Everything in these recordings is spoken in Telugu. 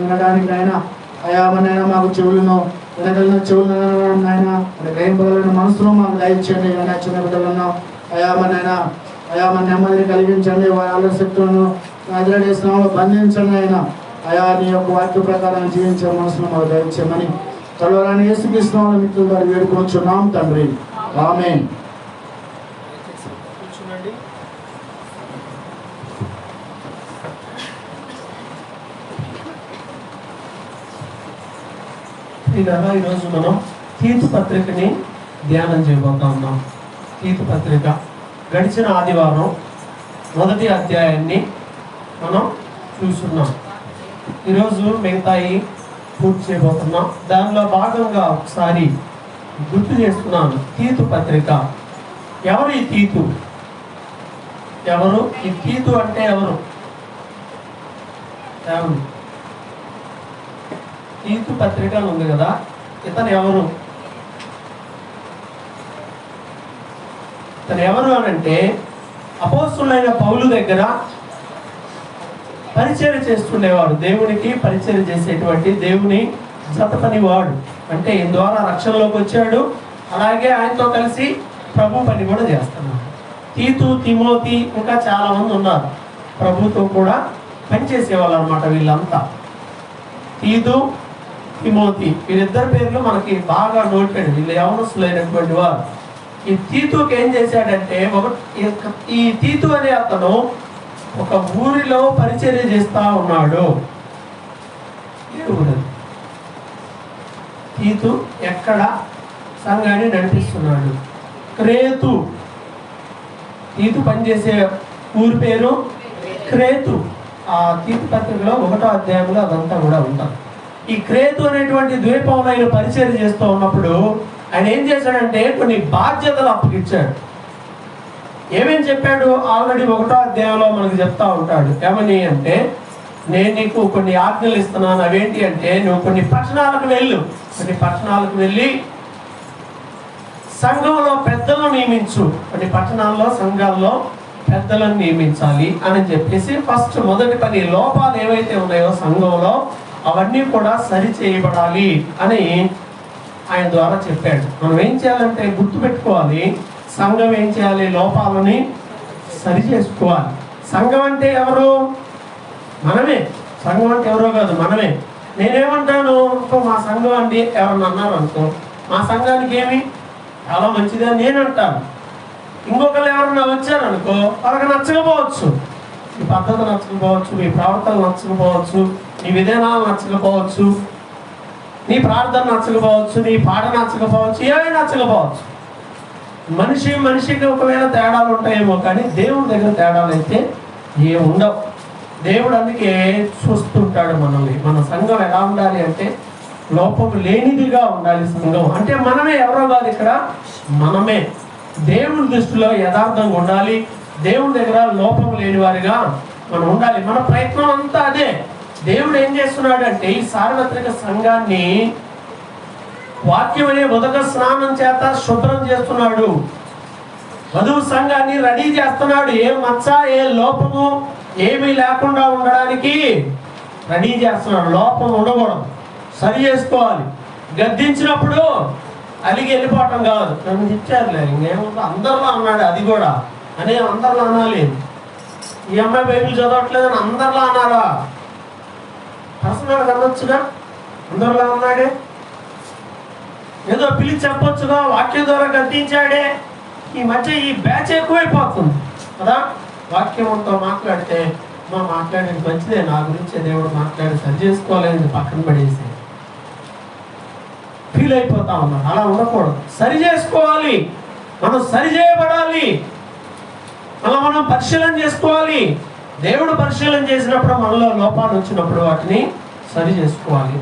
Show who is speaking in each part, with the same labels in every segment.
Speaker 1: వినడానికి నాయన అయా నాయన మాకు చెవులను వినగలిగిన చెవులను నాయన గ్రహింపగలిగిన మనసును మాకు దయచేయండి. చిన్న బిడ్డలను అయా నెమ్మదిని కలిగించండి. వారి ఆలోచనలను ఎదురడేస్తున్నాము బంధించండి. అయా నీ యొక్క వాక్య ప్రకారం జీవించే మనసును మాకు దయచేయమని త్వరలోని యేసుక్రీస్తు మిత్రుల ద్వారా వేడుకొంచున్నాం తండ్రి. ఆమేన్.
Speaker 2: ఈరోజు మనం తీతు పత్రికని ధ్యానం చేయబోతా ఉన్నాం. తీతు పత్రిక గడిచిన ఆదివారం 1వ అధ్యాయాన్ని మనం చూస్తున్నాం. ఈరోజు మిగతాయి పూర్తి చేయబోతున్నాం. దానిలో భాగంగా ఒకసారి గుర్తు చేస్తున్నాను. తీతు పత్రిక. ఎవరు ఈ తీతు? ఎవరు ఈ తీతు అంటే ఎవరు? తీతు పత్రిక ఉంది కదా, ఇతను ఎవరు? ఇతను ఎవరు అనంటే అపోస్తులైన పౌలు దగ్గర పరిచర్య చేస్తుండేవాడు. దేవునికి పరిచర్య చేసేటువంటి దేవుని జతపనివాడు. అంటే ఈ ద్వారా రక్షణలోకి వచ్చాడు. అలాగే ఆయనతో కలిసి ప్రభు పని కూడా చేస్తున్నాడు. తీతు, తిమోతి ఇంకా చాలా మంది ఉన్నారు ప్రభుతో కూడా పనిచేసేవాళ్ళు అనమాట. వీళ్ళంతా తీతు, తిమోతి వీరిద్దరి పేర్లు మనకి బాగా నోటెడ్. వీళ్ళు యవనస్తులైనటువంటి వారు. ఈ తీతుకి ఏం చేశాడంటే, ఈ తీతు అనే అతను ఒక ఊరిలో పరిచర్య చేస్తా ఉన్నాడు. తీతు ఎక్కడ సంఘాన్ని నడిపిస్తున్నాడు? క్రేతు. తీతు పనిచేసే ఊరి పేరు క్రేతు. ఆ తీతు పత్రికలో 1వ అధ్యాయంలో అదంతా కూడా ఉంటాం. ఈ క్రేతు అనేటువంటి ద్వీపంలో ఆయన పరిచర్య చేస్తూ ఉన్నప్పుడు ఆయన ఏం చేశాడంటే కొన్ని బాధ్యతలు అప్పగిచ్చాడు. ఏమేం చెప్పాడు? ఆల్రెడీ 1వ అధ్యాయంలో మనకు చెప్తా ఉంటాడు. ఏమని అంటే, నేను నీకు కొన్ని ఆజ్ఞలు ఇస్తున్నాను. అవేంటి అంటే, నువ్వు కొన్ని పట్టణాలకు వెళ్ళు. కొన్ని పట్టణాలకు వెళ్ళి సంఘంలో పెద్దలను నియమించు. కొన్ని పట్టణాల్లో సంఘాల్లో పెద్దలను నియమించాలి అని చెప్పేసి మొదటి పని లోపాలు ఏవైతే ఉన్నాయో సంఘంలో అవన్నీ కూడా సరి చేయబడాలి అని ఆయన ద్వారా చెప్పాడు. మనం ఏం చేయాలంటే గుర్తుపెట్టుకోవాలి. సంఘం ఏం చేయాలి? లోపాలని సరి చేసుకోవాలి. సంఘం అంటే ఎవరు? మనమే. సంఘం అంటే ఎవరో కాదు, మనమే. నేనేమంటాను, మా సంఘం అండి ఎవరన్నా అన్నారు అనుకో, మా సంఘానికి ఏమి చాలా మంచిదని నేను అంటాను. ఇంకొకరు ఎవరన్నా వచ్చారనుకో, వాళ్ళకి నచ్చకపోవచ్చు. మీ పద్ధతి నచ్చకపోవచ్చు, మీ ప్రవర్తన నచ్చకపోవచ్చు, నీ విధానాలు నచ్చకపోవచ్చు, నీ ప్రార్థన నచ్చకపోవచ్చు, నీ పాట నచ్చకపోవచ్చు, ఏమైనా నచ్చకపోవచ్చు. మనిషికి ఒకవేళ తేడాలు ఉంటాయేమో, కానీ దేవుడి దగ్గర తేడాలు అయితే ఏ ఉండవు. దేవుడు అందుకే చూస్తుంటాడు మనల్ని. మన సంఘం ఎలా ఉండాలి అంటే లోపం లేనిదిగా ఉండాలి సంఘం. అంటే మనమే, ఎవరో కాదు ఇక్కడ, మనమే దేవుడి దృష్టిలో యథార్థంగా ఉండాలి. దేవుడి దగ్గర లోపం లేని వారిగా మనం ఉండాలి. మన ప్రయత్నం అంతా అదే. దేవుడు ఏం చేస్తున్నాడు అంటే, ఈ సార్వత్రిక సంఘాన్ని వాక్యం అనే ఉదక స్నానం చేత శుభ్రం చేస్తున్నాడు. వధువు సంఘాన్ని రెడీ చేస్తున్నాడు. ఏ మచ్చ, ఏ లోపము ఏమీ లేకుండా ఉండడానికి రెడీ చేస్తున్నాడు. లోపం ఉండకూడదు, సరి చేసుకోవాలి. గద్దించినప్పుడు అలిగి వెళ్ళిపోవటం కాదు. నన్ను ఇచ్చారులే, ఇంకేముందో అందరిలో అన్నాడు, అది కూడా అనే అందరిలో అనాలి. ఈ అమ్మాయి బైబిల్ చదవట్లేదని అందరిలో అనాలా? పర్సనల్గా అనొచ్చుగా, అందరిలో అన్నాడే. ఏదో పిలిచి చెప్పొచ్చుగా, వాక్యం ద్వారా గద్దించాడే. ఈ మధ్య ఈ బ్యాచ్ ఎక్కువైపోతుంది కదా. వాక్యంతో మాట్లాడితే మాట్లాడేది మంచిదే, నా గురించే దేవుడు మాట్లాడి సరి చేసుకోవాలని పక్కన పడేసి ఫీల్ అయిపోతా ఉన్నాం. అలా ఉండకూడదు. సరి చేసుకోవాలి. మనం సరి చేయబడాలి. అలా మనం పరిశీలన చేసుకోవాలి. దేవుడు పరిశీలన చేసినప్పుడు మనలో లోపాలు వచ్చినప్పుడు వాటిని సరి చేసుకోవాలి.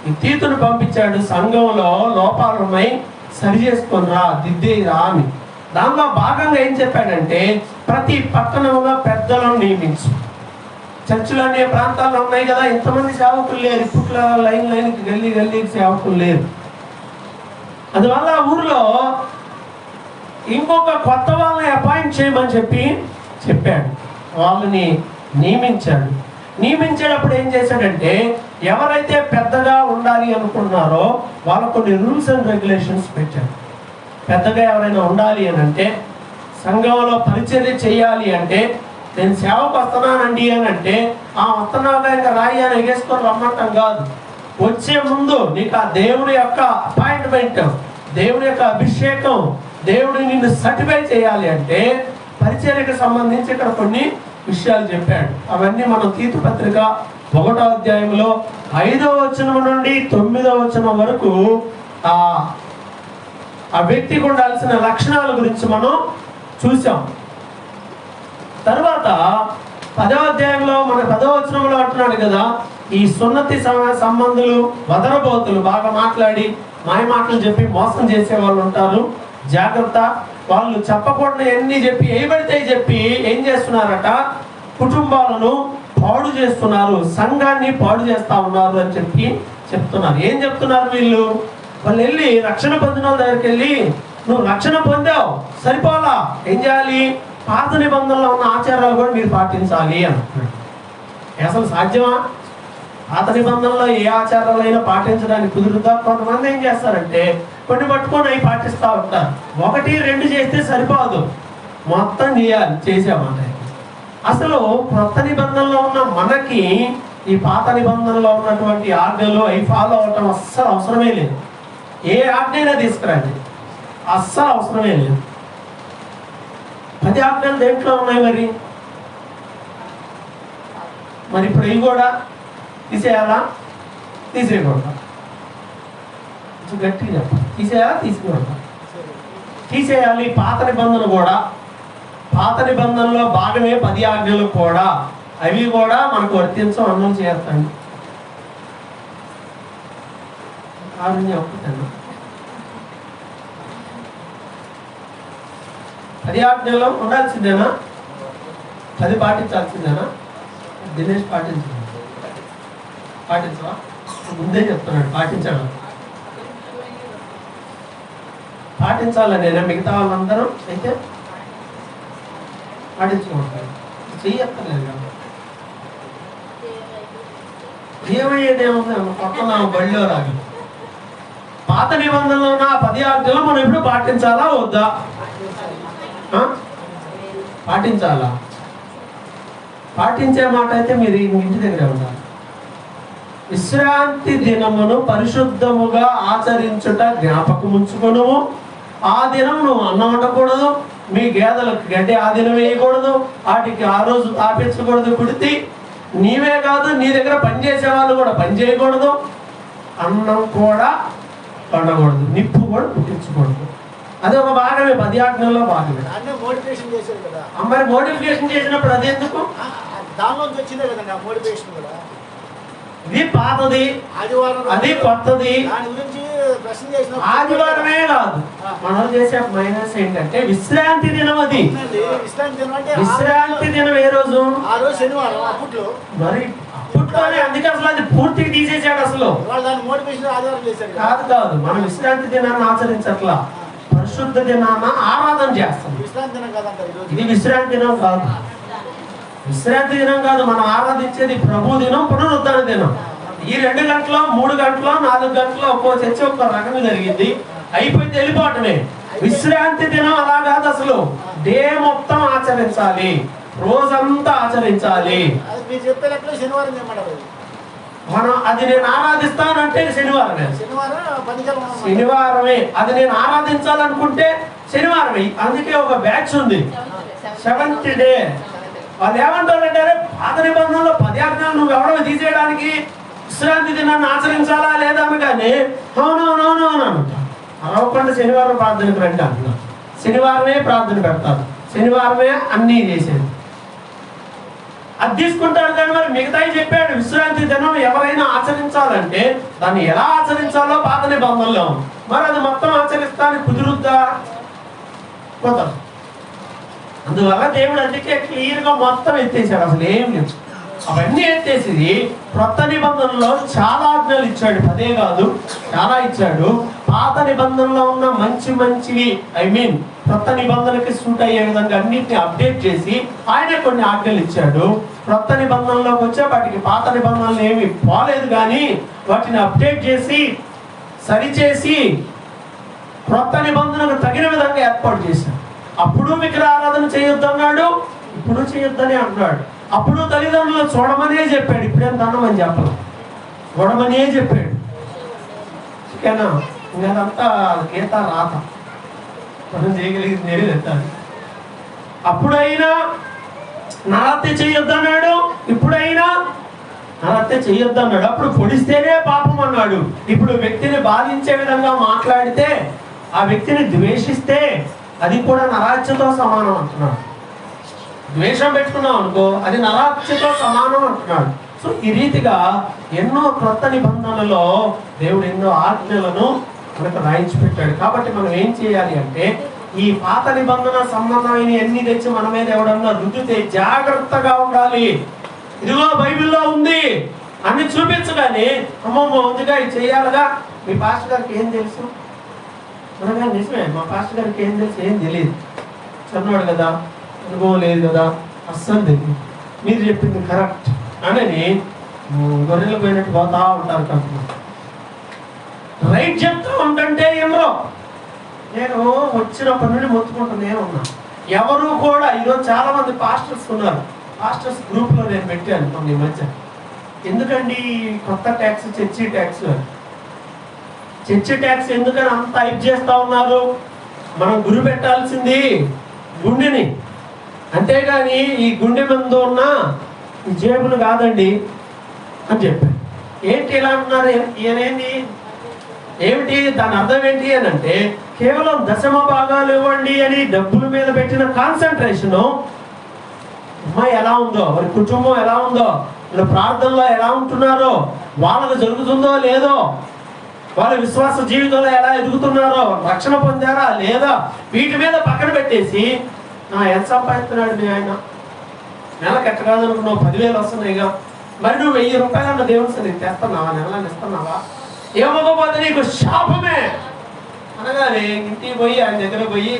Speaker 2: ఈ తీతును పంపించాడు. సంఘంలో లోపాలు ఉన్నాయి, సరి చేసుకొని రా, దిద్దేరా అని. దానిలో భాగంగా ఏం చెప్పాడంటే, ప్రతి పట్టణంలో పెద్దలను నియమించు. చర్చిలు అనే ప్రాంతాల్లో ఉన్నాయి కదా, ఇంతమంది సేవకులు లేరు. ఇప్పట్లో లైన్కి గల్లీకి సేవకులు లేరు. అందువల్ల ఊర్లో ఇంకొక కొత్త వాళ్ళని అపాయింట్ చేయమని చెప్పాడు. వాళ్ళని నియమించాడు. నియమించేటప్పుడు ఏం చేశాడంటే, ఎవరైతే పెద్దగా ఉండాలి అనుకున్నారో వాళ్ళకు కొన్ని రూల్స్ అండ్ రెగ్యులేషన్స్ పెట్టారు. పెద్దగా ఎవరైనా ఉండాలి అని అంటే, సంఘంలో పరిచర్య చేయాలి అంటే, నేను సేవకు వస్తున్నానండి అని అంటే వస్తున్నాగా ఇంకా రాయి అని ఎగేసుకొని రమ్మంటాం కాదు. వచ్చే ముందు నీకు ఆ దేవుని యొక్క అపాయింట్మెంట్, దేవుని యొక్క అభిషేకం, దేవుడు నిన్ను సర్టిఫై చేయాలి అంటే పరిచర్యకు సంబంధించి ఇక్కడ కొన్ని విషయాలు చెప్పాడు. అవన్నీ మనం తీతు పత్రిక 1వ అధ్యాయంలో 5వ వచనం నుండి 9వ వచనం వరకు ఆ వ్యక్తికి ఉండాల్సిన లక్షణాల గురించి మనం చూసాం. తర్వాత 10వ అధ్యాయంలో మన 10వ వచనంలో అంటున్నాడు కదా, ఈ సున్నతి సంబంధులు వదరబోతులు, బాగా మాట్లాడి మాయ మాటలు చెప్పి మోసం చేసే వాళ్ళు ఉంటారు, జాగ్రత్త. వాళ్ళు చెప్పకూడదు ఎన్ని చెప్పి ఏబడితే చెప్పి ఏం చేస్తున్నారట, కుటుంబాలను పాడు చేస్తున్నారు, సంఘాన్ని పాడు చేస్తా ఉన్నారు అని చెప్పి చెప్తున్నారు. ఏం చెప్తున్నారు వీళ్ళు? వాళ్ళు వెళ్ళి రక్షణ పొందిన వాళ్ళ దగ్గరికి వెళ్ళి, నువ్వు రక్షణ పొందావు సరిపోలా, ఏం చేయాలి, పాత నిబంధనలో ఉన్న ఆచారాలు కూడా మీరు పాటించాలి అంటున్నాడు. అసలు సాధ్యమా? పాత నిబంధనలో ఏ ఆచారాలైనా పాటించడానికి కుదురుతా? కొంతమంది ఏం చేస్తారంటే కొన్ని పట్టుకొని అవి పాటిస్తూ ఉంటారు. 1, 2 చేస్తే సరిపోదు, మొత్తం చేయాలి, చేసామాట. అసలు కొత్త నిబంధనలో ఉన్న మనకి ఈ పాత నిబంధనలో ఉన్నటువంటి ఆజ్ఞలు అవి ఫాలో అవటం అస్సలు అవసరమే లేదు. ఏ ఆజ్ఞైనా తీసుకురండి, అస్సలు అవసరమే లేదు. 10 ఆజ్ఞలు దేంట్లో ఉన్నాయి మరి ఇప్పుడు ఇవి కూడా తీసేయాలా, తీసేయకూడదా? గట్టిగా చెప్పాలి, తీసేయాలా, తీసుకోకూడదా? తీసేయాలి. పాత నిబంధన కూడా, పాత నిబంధనలో భాగమే 10 ఆజ్ఞలు కూడా, అవి కూడా మనకు వర్తించం, అన్నం చేస్తాను. ఒప్పుతాను 10 ఆజ్ఞలు ఉండాల్సిందేనా? 10 పాటించాల్సిందేనా? దినేష్ పాటించవా? ముందే చెప్తున్నాడు పాటించాడు. పాటించాలనేనా? మిగతా వాళ్ళందరూ అయితే పాటించుకుంటారు, చెయ్యక్కర్లేదు కదా. ఏమయ్యేదేముంది, పక్కన బళ్ళో రాగి. పాత నిబంధనలో ఉన్న 10 ఆజ్ఞలు మనం ఎప్పుడు పాటించాలా వద్దా? పాటించాలా? పాటించే మాట అయితే మీరు ఇంటి దగ్గర ఉండాలి. విశ్రాంతి దినమును పరిశుద్ధముగా ఆచరించుట జ్ఞాపకముంచుకొను. ఆ దినం నువ్వు అన్నం వండకూడదు, మీ గేదెలకు గడ్డి ఆ దినం వేయకూడదు, వాటికి ఆ రోజు తాపించకూడదు కుడితి. నీవే కాదు, నీ దగ్గర పనిచేసే వాళ్ళు కూడా పని చేయకూడదు, అన్నం కూడా వండకూడదు, నిప్పు కూడా పుట్టించకూడదు. అది ఒక భాగమే, 10 ఆజ్ఞల్లో భాగమే. మరి మోడిఫికేషన్ చేసినప్పుడు అది ఎందుకు? ఇది పాతది, అది కొత్తది. ఆదివారమే కాదు, మనం చేసే మైనస్ ఏంటంటే విశ్రాంతి దినం. అది విశ్రాంతి దినం ఏ రోజు? మరి అప్పట్లోనే, అందుకే అసలు అది పూర్తిగా తీసేసాడు. అసలు కాదు, మనం విశ్రాంతి దినాన్ని ఆచరించట్లా, పరిశుద్ధ దినాన్ని ఆరాధన చేస్తాం. ఇది విశ్రాంతి దినం కాదు, విశ్రాంతి దినం కాదు. మనం ఆరాధించేది ప్రభు దినం, పునరుద్ధరణ దినం. ఈ 2 గంటలో 3 గంటలో 4 గంటలో ఒక్కో చర్చ ఒక్క రకంగా జరిగింది, అయిపోయింది, వెళ్ళిపోవటమే. విశ్రాంతి దినం అలా కాదు, అసలు డే మొత్తం ఆచరించాలి, రోజంతా ఆచరించాలి. మనం అది నేను ఆరాధిస్తానంటే శనివారమే, శనివారమే. అది నేను ఆరాధించాలనుకుంటే శనివారమే. అందుకే ఒక బ్యాచ్ ఉంది, 7th డే. వాళ్ళు ఏమంటారంటే, పాత నిబంధనలో 10 ఆజ్ఞలు నువ్వు ఎవరో తీసేయడానికి విశ్రాంతి దినాన్ని ఆచరించాలా లేదా అని. కానీ అవునవునవును అని అంటారు. అరవకుండా శనివారం ప్రార్థనకు రండి అంటున్నారు. శనివారమే ప్రార్థన పెడతారు, శనివారమే అన్నీ చేసేది. అది తీసుకుంటారు. కానీ మరి మిగతాయి చెప్పాడు, విశ్రాంతి దినం ఎవరైనా ఆచరించాలంటే దాన్ని ఎలా ఆచరించాలో పాత నిబంధనలో. మరి అది మొత్తం ఆచరిస్తానికి కుదురుద్దా? కుదరదు. అందువల్ల దేవుడు అందుకే క్లియర్గా మొత్తం ఎత్తేసాడు, అసలు ఏం లేదు. అవన్నీ ఎత్తేసి క్రొత్త నిబంధనలో చాలా ఆజ్ఞలు ఇచ్చాడు. 10 కాదు, చాలా ఇచ్చాడు. పాత నిబంధనలో ఉన్న మంచివి క్రొత్త నిబంధనకి సూట్ అయ్యే విధంగా అన్నింటినీ అప్డేట్ చేసి ఆయన కొన్ని ఆజ్ఞలు ఇచ్చాడు. క్రొత్త నిబంధనలోకి వచ్చే వాటికి పాత నిబంధనలు ఏమి పోలేదు, కానీ వాటిని అప్డేట్ చేసి సరిచేసి క్రొత్త నిబంధనకు తగిన విధంగా ఏర్పాటు చేశాడు. అప్పుడు విగ్రహారాధన చేయొద్దన్నాడు, ఇప్పుడు చేయొద్దని అంటున్నాడు. అప్పుడు తల్లిదండ్రులు చూడమనే చెప్పాడు, ఇప్పుడేం దండమని చెప్పాలి, చూడమనే చెప్పాడు. ఓకేనా? ఇంకంతా గీత రాత మనం చేయగలిగింది ఏది ఎత్తాలి. అప్పుడైనా నరహత్య చేయొద్దన్నాడు, ఇప్పుడైనా నరహత్య చేయొద్దన్నాడు. అప్పుడు పొడిస్తేనే పాపం అన్నాడు, ఇప్పుడు వ్యక్తిని బాధించే విధంగా మాట్లాడితే, ఆ వ్యక్తిని ద్వేషిస్తే అది కూడా నరహత్యతో సమానం అంటున్నాడు. ద్వేషం పెట్టుకున్నాం అనుకో, అది నరహత్యతో సమానం అంటున్నాడు. సో ఈ రీతిగా ఎన్నో క్రొత్త నిబంధనలలో దేవుడు ఎన్నో ఆజ్ఞలను మనకు రాయించి పెట్టాడు. కాబట్టి మనం ఏం చేయాలి అంటే, ఈ పాత నిబంధన సంబంధమైన ఎన్ని తెచ్చి మన మీద ఎవడన్నా రుద్దితే జాగ్రత్తగా ఉండాలి. ఇదిగో బైబిల్లో ఉంది అని చూపించగానే అమ్మమ్మ ఉందిగా ఇది చేయాలిగా, మీ పాస్టర్ గారికి ఏం తెలుసు అనగా, నిజమే మా పాస్టర్ గారికి ఏం తెలుసు, ఏం తెలియదు, చిన్నవాడు కదా, అనుభవం లేదు కదా, అస్సలు తెలియదు, మీరు చెప్పింది కరెక్ట్ అని గొర్రెలు పోయినట్టు పోతా ఉంటారు. కాబట్టి రైట్ చెప్తా ఉంటుంటే ఏమో నేను వచ్చినప్పటి నుండి మొత్తుకుంటూనే ఉన్నా. ఎవరు కూడా ఈరోజు చాలా మంది పాస్టర్స్ ఉన్నారు. పాస్టర్స్ గ్రూప్లో నేను పెట్టాను కొన్ని మధ్య, ఎందుకండి కొత్త ట్యాక్స్ చర్చి ట్యాక్స్ ఎందుకని అంత హైప్ చేస్తా ఉన్నారు? మనం గురి పెట్టాల్సింది గుండెని, అంతేగాని ఈ గుండె మందు ఉన్న ఈ జేబులు కాదండి అని చెప్పారు. ఏంటి ఇలా అన్నారు? ఈయనేంటి ఏమిటి దాని అర్థం ఏంటి అని అంటే, కేవలం 10వ భాగాలు ఇవ్వండి అని డబ్బుల మీద పెట్టిన కాన్సన్ట్రేషను అమ్మాయి ఎలా ఉందో, వారి కుటుంబం ఎలా ఉందో, వాళ్ళ ప్రార్థనలో ఎలా ఉంటున్నారో, వాళ్ళకు జరుగుతుందో లేదో, వాళ్ళ విశ్వాస జీవితంలో ఎలా ఎదుగుతున్నారో, రక్షణ పొందారా లేదా, వీటి మీద పక్కన పెట్టేసి ఎంత సంపాదిస్తున్నాడు మీ ఆయన, నెలకు ఎట్ట కాదనుకున్నావు 10,000 వస్తున్నాయిగా, మరి నువ్వు 1000 రూపాయలన్న దేవుని సరే తెస్తున్నావా, నెలని ఇస్తున్నావా, ఏమవ్వకపోతే నీకు శాపమే అనగానే ఇంటికి పోయి ఆయన దగ్గర పోయి,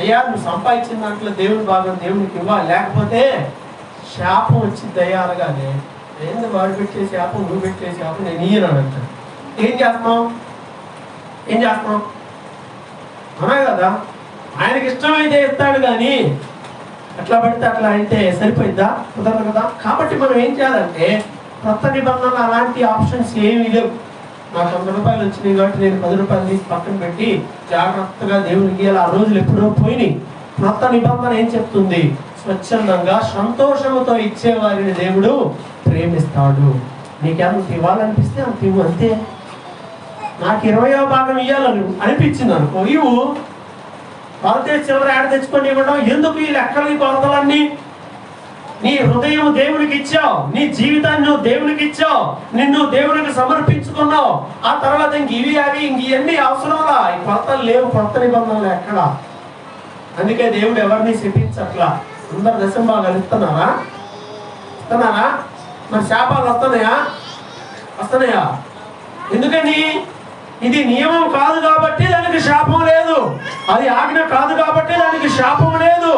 Speaker 2: అయ్యా నువ్వు సంపాదించిన దాంట్లో దేవుని భాగం దేవునికి ఇవ్వాలి, లేకపోతే శాపం వచ్చింది అయ్యా అనగానే, ఏంది వాడు పెట్టే శాపం, నువ్వు పెట్టే శాపం, నేను ఇయ్యను అంటాను. ఏం చేస్తున్నావు అనా కదా, ఆయనకి ఇష్టమైతే ఇస్తాడు, కానీ అట్లా పడితే అట్లా అయితే సరిపోయిద్దా, కుదరదు కదా. కాబట్టి మనం ఏం చేయాలంటే, కొత్త నిబంధనలు అలాంటి ఆప్షన్స్ ఏమీ లేవు. నాకు 100 రూపాయలు వచ్చినాయి కాబట్టి నేను 10 రూపాయలు తీసి పక్కన పెట్టి జాగ్రత్తగా దేవునికి ఇవ్వాలి. ఆ రోజులు ఎప్పుడో పోయినాయి. కొత్త నిబంధన ఏం చెప్తుంది? స్వచ్ఛందంగా సంతోషంతో ఇచ్చేవారిని దేవుడు ప్రేమిస్తాడు. నీకెంత ఇవ్వాలనిపిస్తే అంత ఇవ్వు, అంతే. నాకు 20వ భాగం ఇవ్వాలని అనిపించింది అనుకో, ఇవ్వు. కొలతే చిల్లర ఏడ తెచ్చుకొని ఇవ్వడం ఎందుకు? ఈ లెక్కలు, ఈ కొలతలన్నీ. నీ హృదయం దేవునికి ఇచ్చావు, నీ జీవితాన్ని నువ్వు దేవునికి ఇచ్చావు, నిన్ను దేవునికి సమర్పించుకున్నావు. ఆ తర్వాత ఇవి ఇవన్నీ అవసరంలా. ఈ కొలతలు లేవు, కొత్త నిబంధనలు ఎక్కడ. అందుకే దేవుడు ఎవరిని శపించట్లా. అందరు 10వ భాగాలు ఇస్తున్నారా? మరి శాపాలు వస్తున్నాయా? ఎందుకని? ఇది నియమం కాదు కాబట్టి దానికి శాపం లేదు, అది ఆజ్ఞ కాదు కాబట్టి దానికి శాపం లేదు.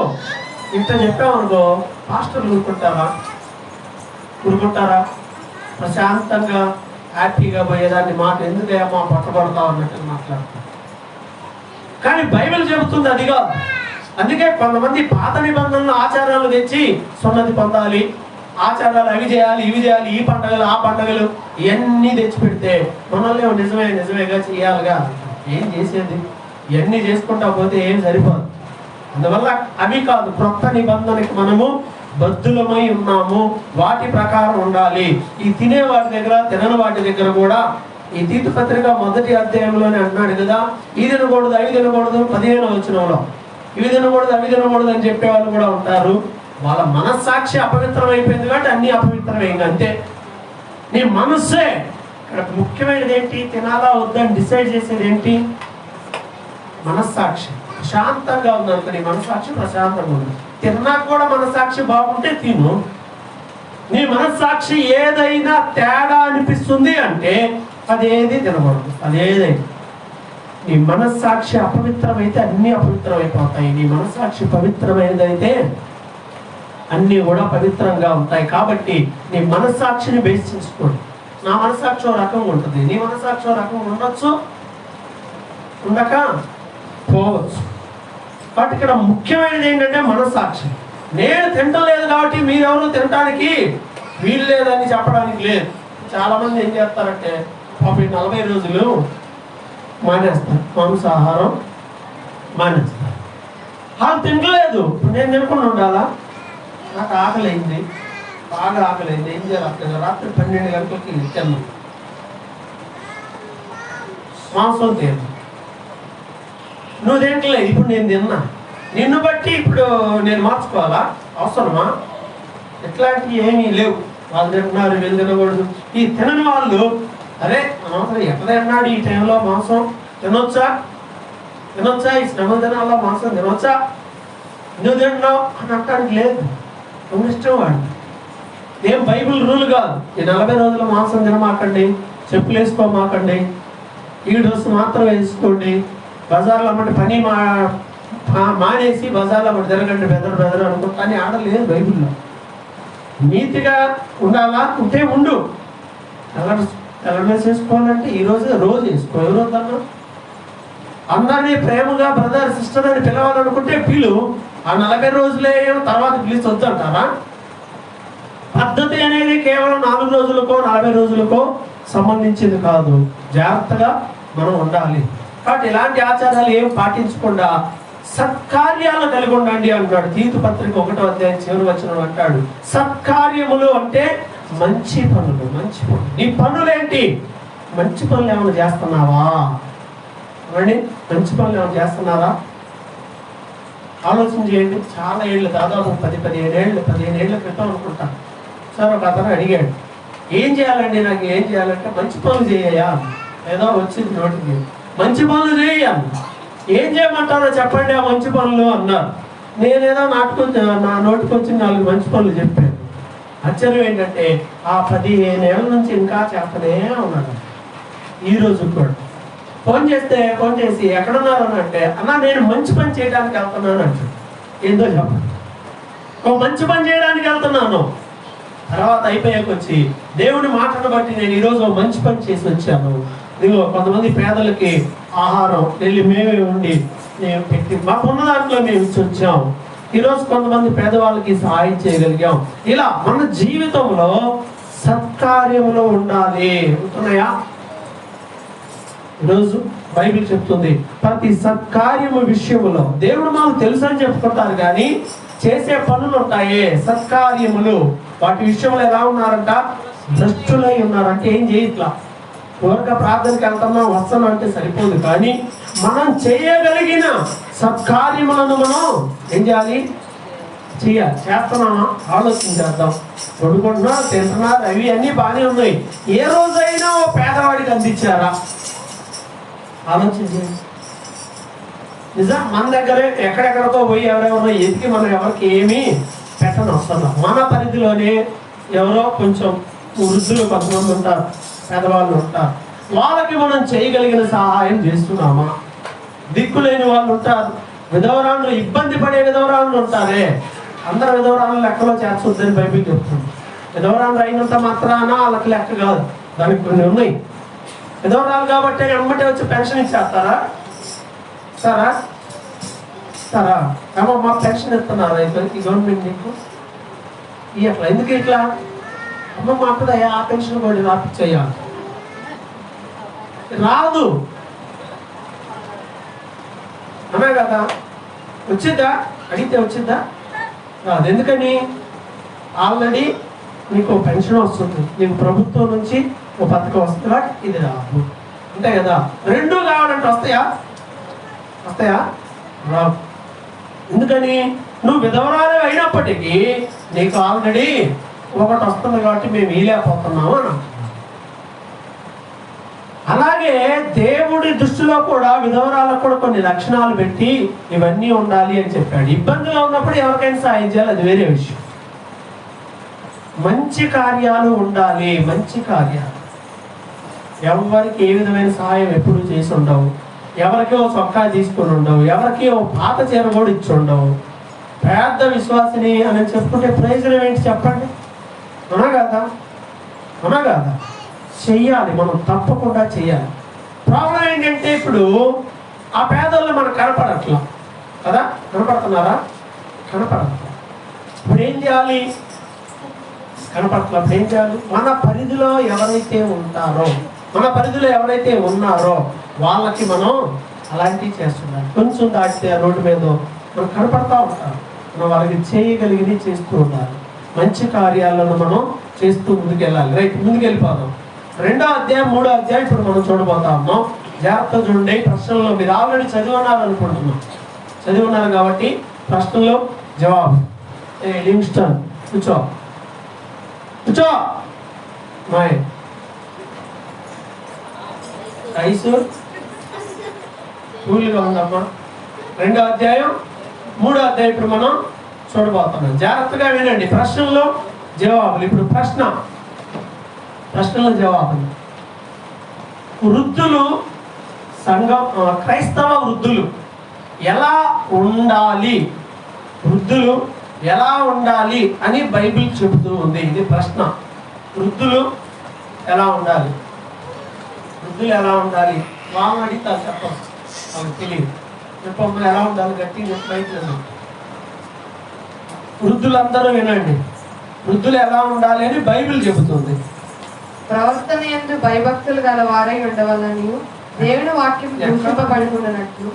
Speaker 2: ఇంత చెప్పామనుకో, పాస్టర్లు ఊరుకుంటారా? ప్రశాంతంగా హ్యాపీగా పోయేదాన్ని మాట ఎందుకేమో పట్టబడతావు అన్నట్టు మాట్లాడతారు. కానీ బైబిల్ చెబుతుంది అది కాదు. అందుకే కొంతమంది పాత నిబంధనలు ఆచారాలు తెచ్చి సున్నతి పొందాలి, ఆచారాలు అవి చేయాలి, ఇవి చేయాలి, ఈ పండుగలు ఆ పండుగలు ఇవన్నీ తెచ్చిపెడితే మనల్ని నిజమేగా చేయాలిగా. ఏం చేసేది? ఇవన్నీ చేసుకుంటా పోతే ఏం సరిపోదు. అందువల్ల అవి కాదు, క్రొత్త నిబంధనకి మనము బద్ధులమై ఉన్నాము, వాటి ప్రకారం ఉండాలి. ఈ తినే వాటి దగ్గర, తినని వాటి దగ్గర కూడా ఈ తీతు పత్రిక 1వ అధ్యాయంలోనే అన్నాడు కదా, ఈ తినకూడదు అవి తినకూడదు. 15వ వచనంలో ఇవి తినకూడదు అవి తినకూడదు అని చెప్పే వాళ్ళు కూడా ఉంటారు. వాళ్ళ మనస్సాక్షి అపవిత్రం అయిపోయింది కాబట్టి అన్ని అపవిత్రమైంది, అంతే. నీ మనస్సే ఇక్కడ ముఖ్యమైనది. ఏంటి? తినాలా వద్దని డిసైడ్ చేసేది ఏంటి? మనస్సాక్షి. ప్రశాంతంగా ఉందనుకో, నీ మనస్సాక్షి ప్రశాంతంగా ఉంది. తిన్నా కూడా మనస్సాక్షి బాగుంటే తిను, నీ మనస్సాక్షి ఏదైనా తేడా అనిపిస్తుంది అంటే అదేది తినకూడదు. అదేదైనా నీ మనస్సాక్షి అపవిత్రమైతే అన్ని అపవిత్రమైపోతాయి. నీ మనస్సాక్షి పవిత్రమైనదైతే అన్నీ కూడా పవిత్రంగా ఉంటాయి. కాబట్టి నీ మనస్సాక్షిని బేస్ చేసుకోండి. నా మనస్సాక్షి ఓ రకంగా ఉంటుంది, నీ మనస్సాక్షి ఓ రకంగా ఉండొచ్చు, ఉండక పోవచ్చు. కాబట్టి ఇక్కడ ముఖ్యమైనది ఏంటంటే మనస్సాక్షి. నేను తింటలేదు కాబట్టి మీరెవరు తినడానికి వీలు లేదని చెప్పడానికి లేదు. చాలామంది ఏం చేస్తారంటే పాపం 40 రోజులు మానేస్తారు, మాంసాహారం మానేస్తారు. వాళ్ళు తినలేదు, నేను తినకుండా ఉండాలా? నాకు ఆకలి అయింది, బాగా ఆకలి అయింది, ఏం చేయాలి? రాత్రి 12 గంటలకి తిన్నాను, మాంసం తిన్నాను. నువ్వు తింటలేదు, ఇప్పుడు నేను తిన్నా. నిన్ను బట్టి ఇప్పుడు నేను మార్చుకోవాలా? అవసరమా? ఇట్లాంటివి ఏమీ లేవు. వాళ్ళు తింటున్నారు, వీళ్ళు తినకూడదు. ఈ తినని వాళ్ళు అరే అనవసరం ఎట్లా తిన్నాడు ఈ టైంలో మాంసం తినొచ్చా? ఈ శ్రమ దినాల్లో మాంసం తినొచ్చా? నువ్వు తింటున్నావు అని అంటానికి లేదు. నువ్వు ఇష్టం వాడు. ఏం బైబిల్ రూల్ కాదు. ఈ 40 రోజులు మాంసం తినమాకండి, చెప్పులు వేసుకోమాకండి, ఈ డ్రెస్ మాత్రం వేసుకోండి, బజార్లో అమ్మటి పని మానేసి బజార్లో అమ్మటి తిరగండి బెదరు అనుకుంటా అని ఆడలేదు బైబిల్లో. నీతిగా ఉండాలా? ఉంటే ఉండు. కలర్ చేసుకోవాలంటే రోజు వేసుకో. ఎవరు వద్దన్నా? అందరినీ ప్రేమగా బ్రదర్ సిస్టర్ అని పిలవాలనుకుంటే పిలు. ఆ 40 రోజులే తర్వాత పిలిచి వద్దంటారా? పద్ధతి అనేది కేవలం 4 రోజులకో 40 రోజులకో సంబంధించింది కాదు. జాగ్రత్తగా మనం ఉండాలి. కాబట్టి ఇలాంటి ఆచారాలు ఏం పాటించకుండా సత్కార్యాలు కలిగి ఉండండి అంటాడు. తీతు పత్రిక 1వ అధ్యాయం చివరి వచనం అంటాడు, సత్కార్యములు అంటే మంచి పనులు. మంచి పనులు. నీ పనులేంటి? మంచి పనులు ఏమైనా చేస్తున్నావా? అండి, మంచి పనులు ఏమైనా చేస్తున్నారా? ఆలోచన చేయండి. చాలా ఏళ్ళు, దాదాపు 15 ఏళ్ళ క్రితం అనుకుంటా సార్ ఒక అతను అడిగాడు, ఏం చేయాలండి, నాకు ఏం చేయాలంటే మంచి పనులు చేయ్యా. ఏదో వచ్చింది నోటికి, మంచి పనులు చేయాలి. ఏం చేయమంటారో చెప్పండి ఆ మంచి పనులు అన్నారు. నేనేదో నా నోటికి వచ్చి 4 మంచి పనులు చెప్పాను. ఆశ్చర్యం ఏంటంటే ఆ 15 ఏళ్ళ నుంచి ఇంకా చేస్తూనే ఉన్నాడు. ఈ రోజు కూడా ఫోన్ చేసి ఎక్కడున్నారు అని అంటే, అన్నా నేను మంచి పని చేయడానికి వెళ్తున్నాను అంటాడు. ఏందో చెప్పండి, ఒక మంచి పని చేయడానికి వెళ్తున్నాను. తర్వాత అయిపోయాక వచ్చి దేవుని మాటను బట్టి నేను ఈరోజు మంచి పని చేసి వచ్చాను. ఇదిగో కొంతమంది పేదలకి ఆహారం వెళ్ళి మేమే ఉండి మేము పెట్టి మాకున్న దాంట్లో మేము ఇచ్చి వచ్చాము. ఈరోజు కొంతమంది పేదవాళ్ళకి సహాయం చేయగలిగాం. ఇలా మన జీవితంలో సత్కార్యములో ఉండాలి. ఉంటున్నాయా? ఈరోజు బైబిల్ చెప్తుంది ప్రతి సత్కార్యము విషయములో దేవుడు మాకు తెలుసు అని చెప్పుకుంటారు, కానీ చేసే పనులు ఉంటాయే సత్కార్యములు, వాటి విషయంలో ఎలా ఉన్నారంట? భ్రష్టులై ఉన్నారంటే ఏం చేయట్లా. త్వరగా ప్రార్థనకి వెళ్తున్నాం వస్తాను అంటే సరిపోదు, కానీ మనం చేయగలిగిన సత్కార్యములను మనం ఏం చేయాలి? చేస్తున్నామా? ఆలోచన చేద్దాం. పడుకుంటున్నారు, తింటున్నారు, అవి అన్నీ బాగానే ఉన్నాయి. ఏ రోజైనా ఓ పేదవాడికి అందించారా? ఆలోచన చేయండి. నిజం మన దగ్గరే ఎక్కడెక్కడికో పోయి ఎవరెవరో ఎదిగి మనం ఎవరికి ఏమీ పెట్టని వస్తున్నాం. మన పరిధిలోనే ఎవరో కొంచెం వృద్ధులు కొంతమంది ఉంటారు, పెద్దవాళ్ళు ఉంటారు, వాళ్ళకి మనం చేయగలిగిన సహాయం చేస్తున్నామా? దిక్కులేని వాళ్ళు ఉంటారు, విధవరాళ్ళు, ఇబ్బంది పడే విధవరాళ్ళు ఉంటారే. అందరు విధవరాళ్ళు లెక్కలో చేర్చొద్దని బైబిల్ చెప్తుంది. విధవరాళ్ళు అయినంత మాత్రాన వాళ్ళకి లెక్క కాదు, దానికి కొన్ని ఉన్నాయి. విధవరాలు కాబట్టి వెంబటే వచ్చి పెన్షన్ ఇచ్చేస్తారా? సరా ఏమో మా పెన్షన్ ఇస్తున్నారా ఈ గవర్నమెంట్ నీకు ఇట్లా ఎందుకు ఇట్లా? అమ్మ మాకు ఆ పెన్షన్ కూడా రాపిచ్చేయాలి. రాదు అన్నా కదా? వచ్చిద్దా? అడిగితే వచ్చిద్దా? రాదు. ఎందుకని? ఆల్రెడీ నీకు పెన్షన్ వస్తుంది, నీకు ప్రభుత్వం నుంచి ఒక పథకం వస్తుందా? ఇది రాదు. అంతే కదా? 2 కావాలంటే వస్తాయా? రావు. ఎందుకని? నువ్వు విధవరాలు అయినప్పటికీ నీకు ఆల్రెడీ ఒకటి వస్తుంది కాబట్టి మేము వీలేకపోతున్నాము అని. అలాగే దేవుడి దృష్టిలో కూడా విధవరాలకు కూడా కొన్ని లక్షణాలు పెట్టి ఇవన్నీ ఉండాలి అని చెప్పాడు. ఇబ్బందిగా ఉన్నప్పుడు ఎవరికైనా సాయం చేయాలి, అది వేరే విషయం. మంచి కార్యాలు ఉండాలి. మంచి కార్యాలు. ఎవరికి ఏ విధమైన సహాయం ఎప్పుడు చేసి ఉండవు, ఎవరికి ఓ చొక్కా తీసుకొని ఉండవు, ఎవరికి ఓ పాత చీర కూడా ఇచ్చి ఉండవు. పెద్ద విశ్వాసిని అని చెప్పుకుంటే ప్రయోజనం ఏంటి చెప్పండి? అవునా కదా? అవునా కదా? చెయ్యాలి, మనం తప్పకుండా చెయ్యాలి. ప్రాబ్లం ఏంటంటే ఇప్పుడు ఆ పేదోళ్ళు మనకు కనపడట్లా కదా? కనపడుతున్నారా? కనపడట్లా. ఇప్పుడు ఏం చేయాలి? కనపడట్లా. ఇప్పుడు ఏం చేయాలి? మన పరిధిలో ఎవరైతే ఉంటారో, మన పరిధిలో ఎవరైతే ఉన్నారో వాళ్ళకి మనం అలాంటివి చేస్తున్నాం. కొంచెం దాటితే ఆ రోడ్డు మీద మనం కనపడతా ఉంటాం. మనం వాళ్ళకి చేయగలిగినవి చేస్తూ ఉండాలి. మంచి కార్యాలను మనం చేస్తూ ముందుకెళ్ళాలి. రైట్, ముందుకు వెళ్ళిపోదాం. 2వ అధ్యాయం 3వ అధ్యాయం ఇప్పుడు మనం చూడబోతా ఉన్నాం. జాగ్రత్త చూడండి. ప్రశ్నల్లో మీరు ఆల్రెడీ చదివి ఉన్నారు కాబట్టి ప్రశ్నలో జవాబు. లివింగ్స్టన్ కూర్చో మాయ్ రైసు కూల్గా ఉందమ్మా. 2వ అధ్యాయం 3వ అధ్యాయం ఇప్పుడు మనం చూడబోతున్నాం. జాగ్రత్తగా వినండి. ప్రశ్నల్లో జవాబులు. ఇప్పుడు ప్రశ్నలో జవాబులు. వృద్ధులు సంఘం, క్రైస్తవ వృద్ధులు ఎలా ఉండాలి, వృద్ధులు ఎలా ఉండాలి అని బైబిల్ చెబుతూ ఉంది. ఇది ప్రశ్న. వృద్ధులు ఎలా ఉండాలి? వృద్ధులు ఎలా ఉండాలి? వాళ్ళని అడిగితారు, చెప్పం వాళ్ళకి తెలియదు. చెప్పమ్మా ఎలా ఉండాలి? గట్టి బయట వృద్ధులందరూ వినండి. వృద్ధులు ఎలా ఉండాలి అని బైబిల్ చెబుతుంది.
Speaker 3: ప్రవర్తన యందు భయభక్తులు గల వారై ఉండవాలని దేవుని వాక్యం దూషింపబడుకున్నట్లు.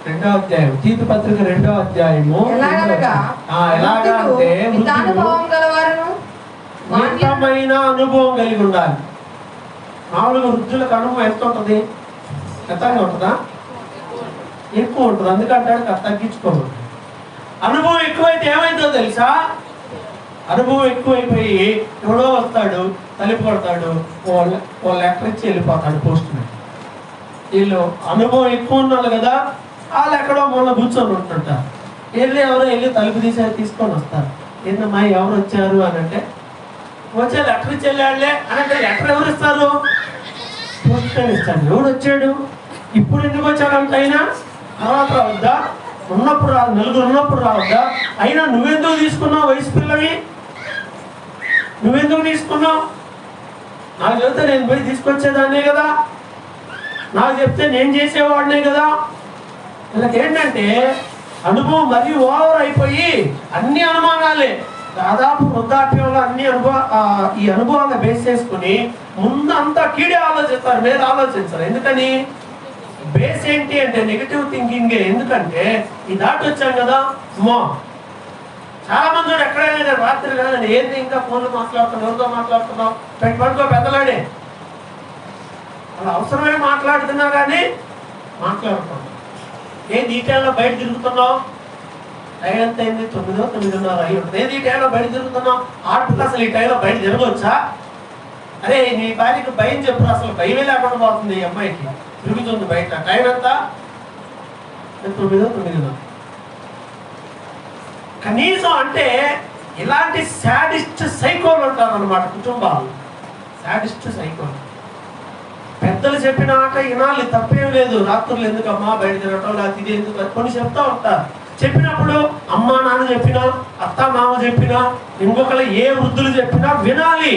Speaker 2: రెండో అధ్యాయం తీతు పత్రిక 2వ అధ్యాయము.
Speaker 3: ఎలాగనగా
Speaker 2: అంటే
Speaker 3: మితానుభవం గలవారును
Speaker 2: మితమైన అనుభవం కలిగి ఉండాలి. మామూలుగా వృద్ధులకు అనుభవం ఎంత ఉంటుంది? ఎంతగా ఉంటుందా? ఎక్కువ ఉంటుంది. అందుకంటే తగ్గించుకోవాలి. అనుభవం ఎక్కువైతే ఏమైందో తెలుసా? అనుభవం ఎక్కువైపోయి ఎవడో వస్తాడు, తలుపు కొడతాడు, ఓ లెటర్ ఇచ్చి వెళ్ళిపోతాడు పోస్ట్ మ్యాన్. వీళ్ళు అనుభవం ఎక్కువ ఉన్నారు కదా, వాళ్ళు ఎక్కడో మొన్న కూర్చొని ఉంటుంటారు. ఎవరో వెళ్ళి తలుపు తీసుకొని వస్తారు. ఏంటమ్మా ఎవరు వచ్చారు అని అంటే, వచ్చే లెటర్ ఇచ్చి వెళ్ళాడులే అని అంటే, లెటర్ ఎవరు ఇస్తారు? పోస్ట్ మ్యాన్ ఇస్తాడు. ఎవడు వచ్చాడు? ఇప్పుడు ఎందుకు వచ్చాడంట అయినా? తర్వాత రావద్దా? ఉన్నప్పుడు రాదు, నలుగురు ఉన్నప్పుడు రావద్దా? అయినా నువ్వెందుకు తీసుకున్నావు? వయసు పిల్లవి నువ్వెందుకు తీసుకున్నావు? నాకు చెప్తే నేను పోయి తీసుకొచ్చేదాన్నే కదా, నాకు చెప్తే నేను చేసేవాడినే కదా. వీళ్ళకి ఏంటంటే అనుభవం మరీ ఓవర్ అయిపోయి అన్ని అనుమానాలే. దాదాపు వృద్ధాప్యంలో ఈ అనుభవాన్ని బేస్ చేసుకుని ముందు అంతా కీడే ఆలోచిస్తారు, మీరు ఆలోచించారు. ఎందుకని? బేస్ ఏంటి అంటే నెగిటివ్ థింకింగే. ఎందుకంటే ఈ దాటి వచ్చాం కదా. చాలా మంది ఎక్కడైనా రాత్రి కదా ఏంది ఇంకా ఫోన్లు మాట్లాడుతున్నావు, ఎవరితో మాట్లాడుతున్నావు, పడుకో పెద్దలాడే అలా అవసరమే మాట్లాడుతున్నా కానీ మాట్లాడుతున్నావు. ఏంది ఈ టైంలో బయట తిరుగుతున్నావు? టైం ఎంత అయింది? 9, 9:30 అయి ఉంటుంది. ఏంది ఈ టైంలో బయట తిరుగుతున్నావు? ఆటకు అసలు ఈ టైంలో బయట తిరగవచ్చా? అరే నీ భార్యకి భయం చెప్పు. అసలు భయమే లేకుండా పోతుంది ఈ అమ్మాయికి, తిరుగుతుంది బయట. టైం ఎంత? 9, 9:30. కనీసం అంటే ఇలాంటి శాడిస్ట్ సైకోలు ఉంటారు అన్నమాట కుటుంబాలు. శాడిస్ట్ సైకోలు. పెద్దలు చెప్పినాక వినాలి, తప్పేం లేదు. రాత్రులు ఎందుకమ్మా బయట తిరగటం, లేకపోతే ఇది ఎందుకు కొన్ని చెప్తా ఉంటారు. చెప్పినప్పుడు అమ్మా నాన్న చెప్పినా, అత్త మామ చెప్పినా, ఇంకొకరు ఏ వృద్ధులు చెప్పినా వినాలి.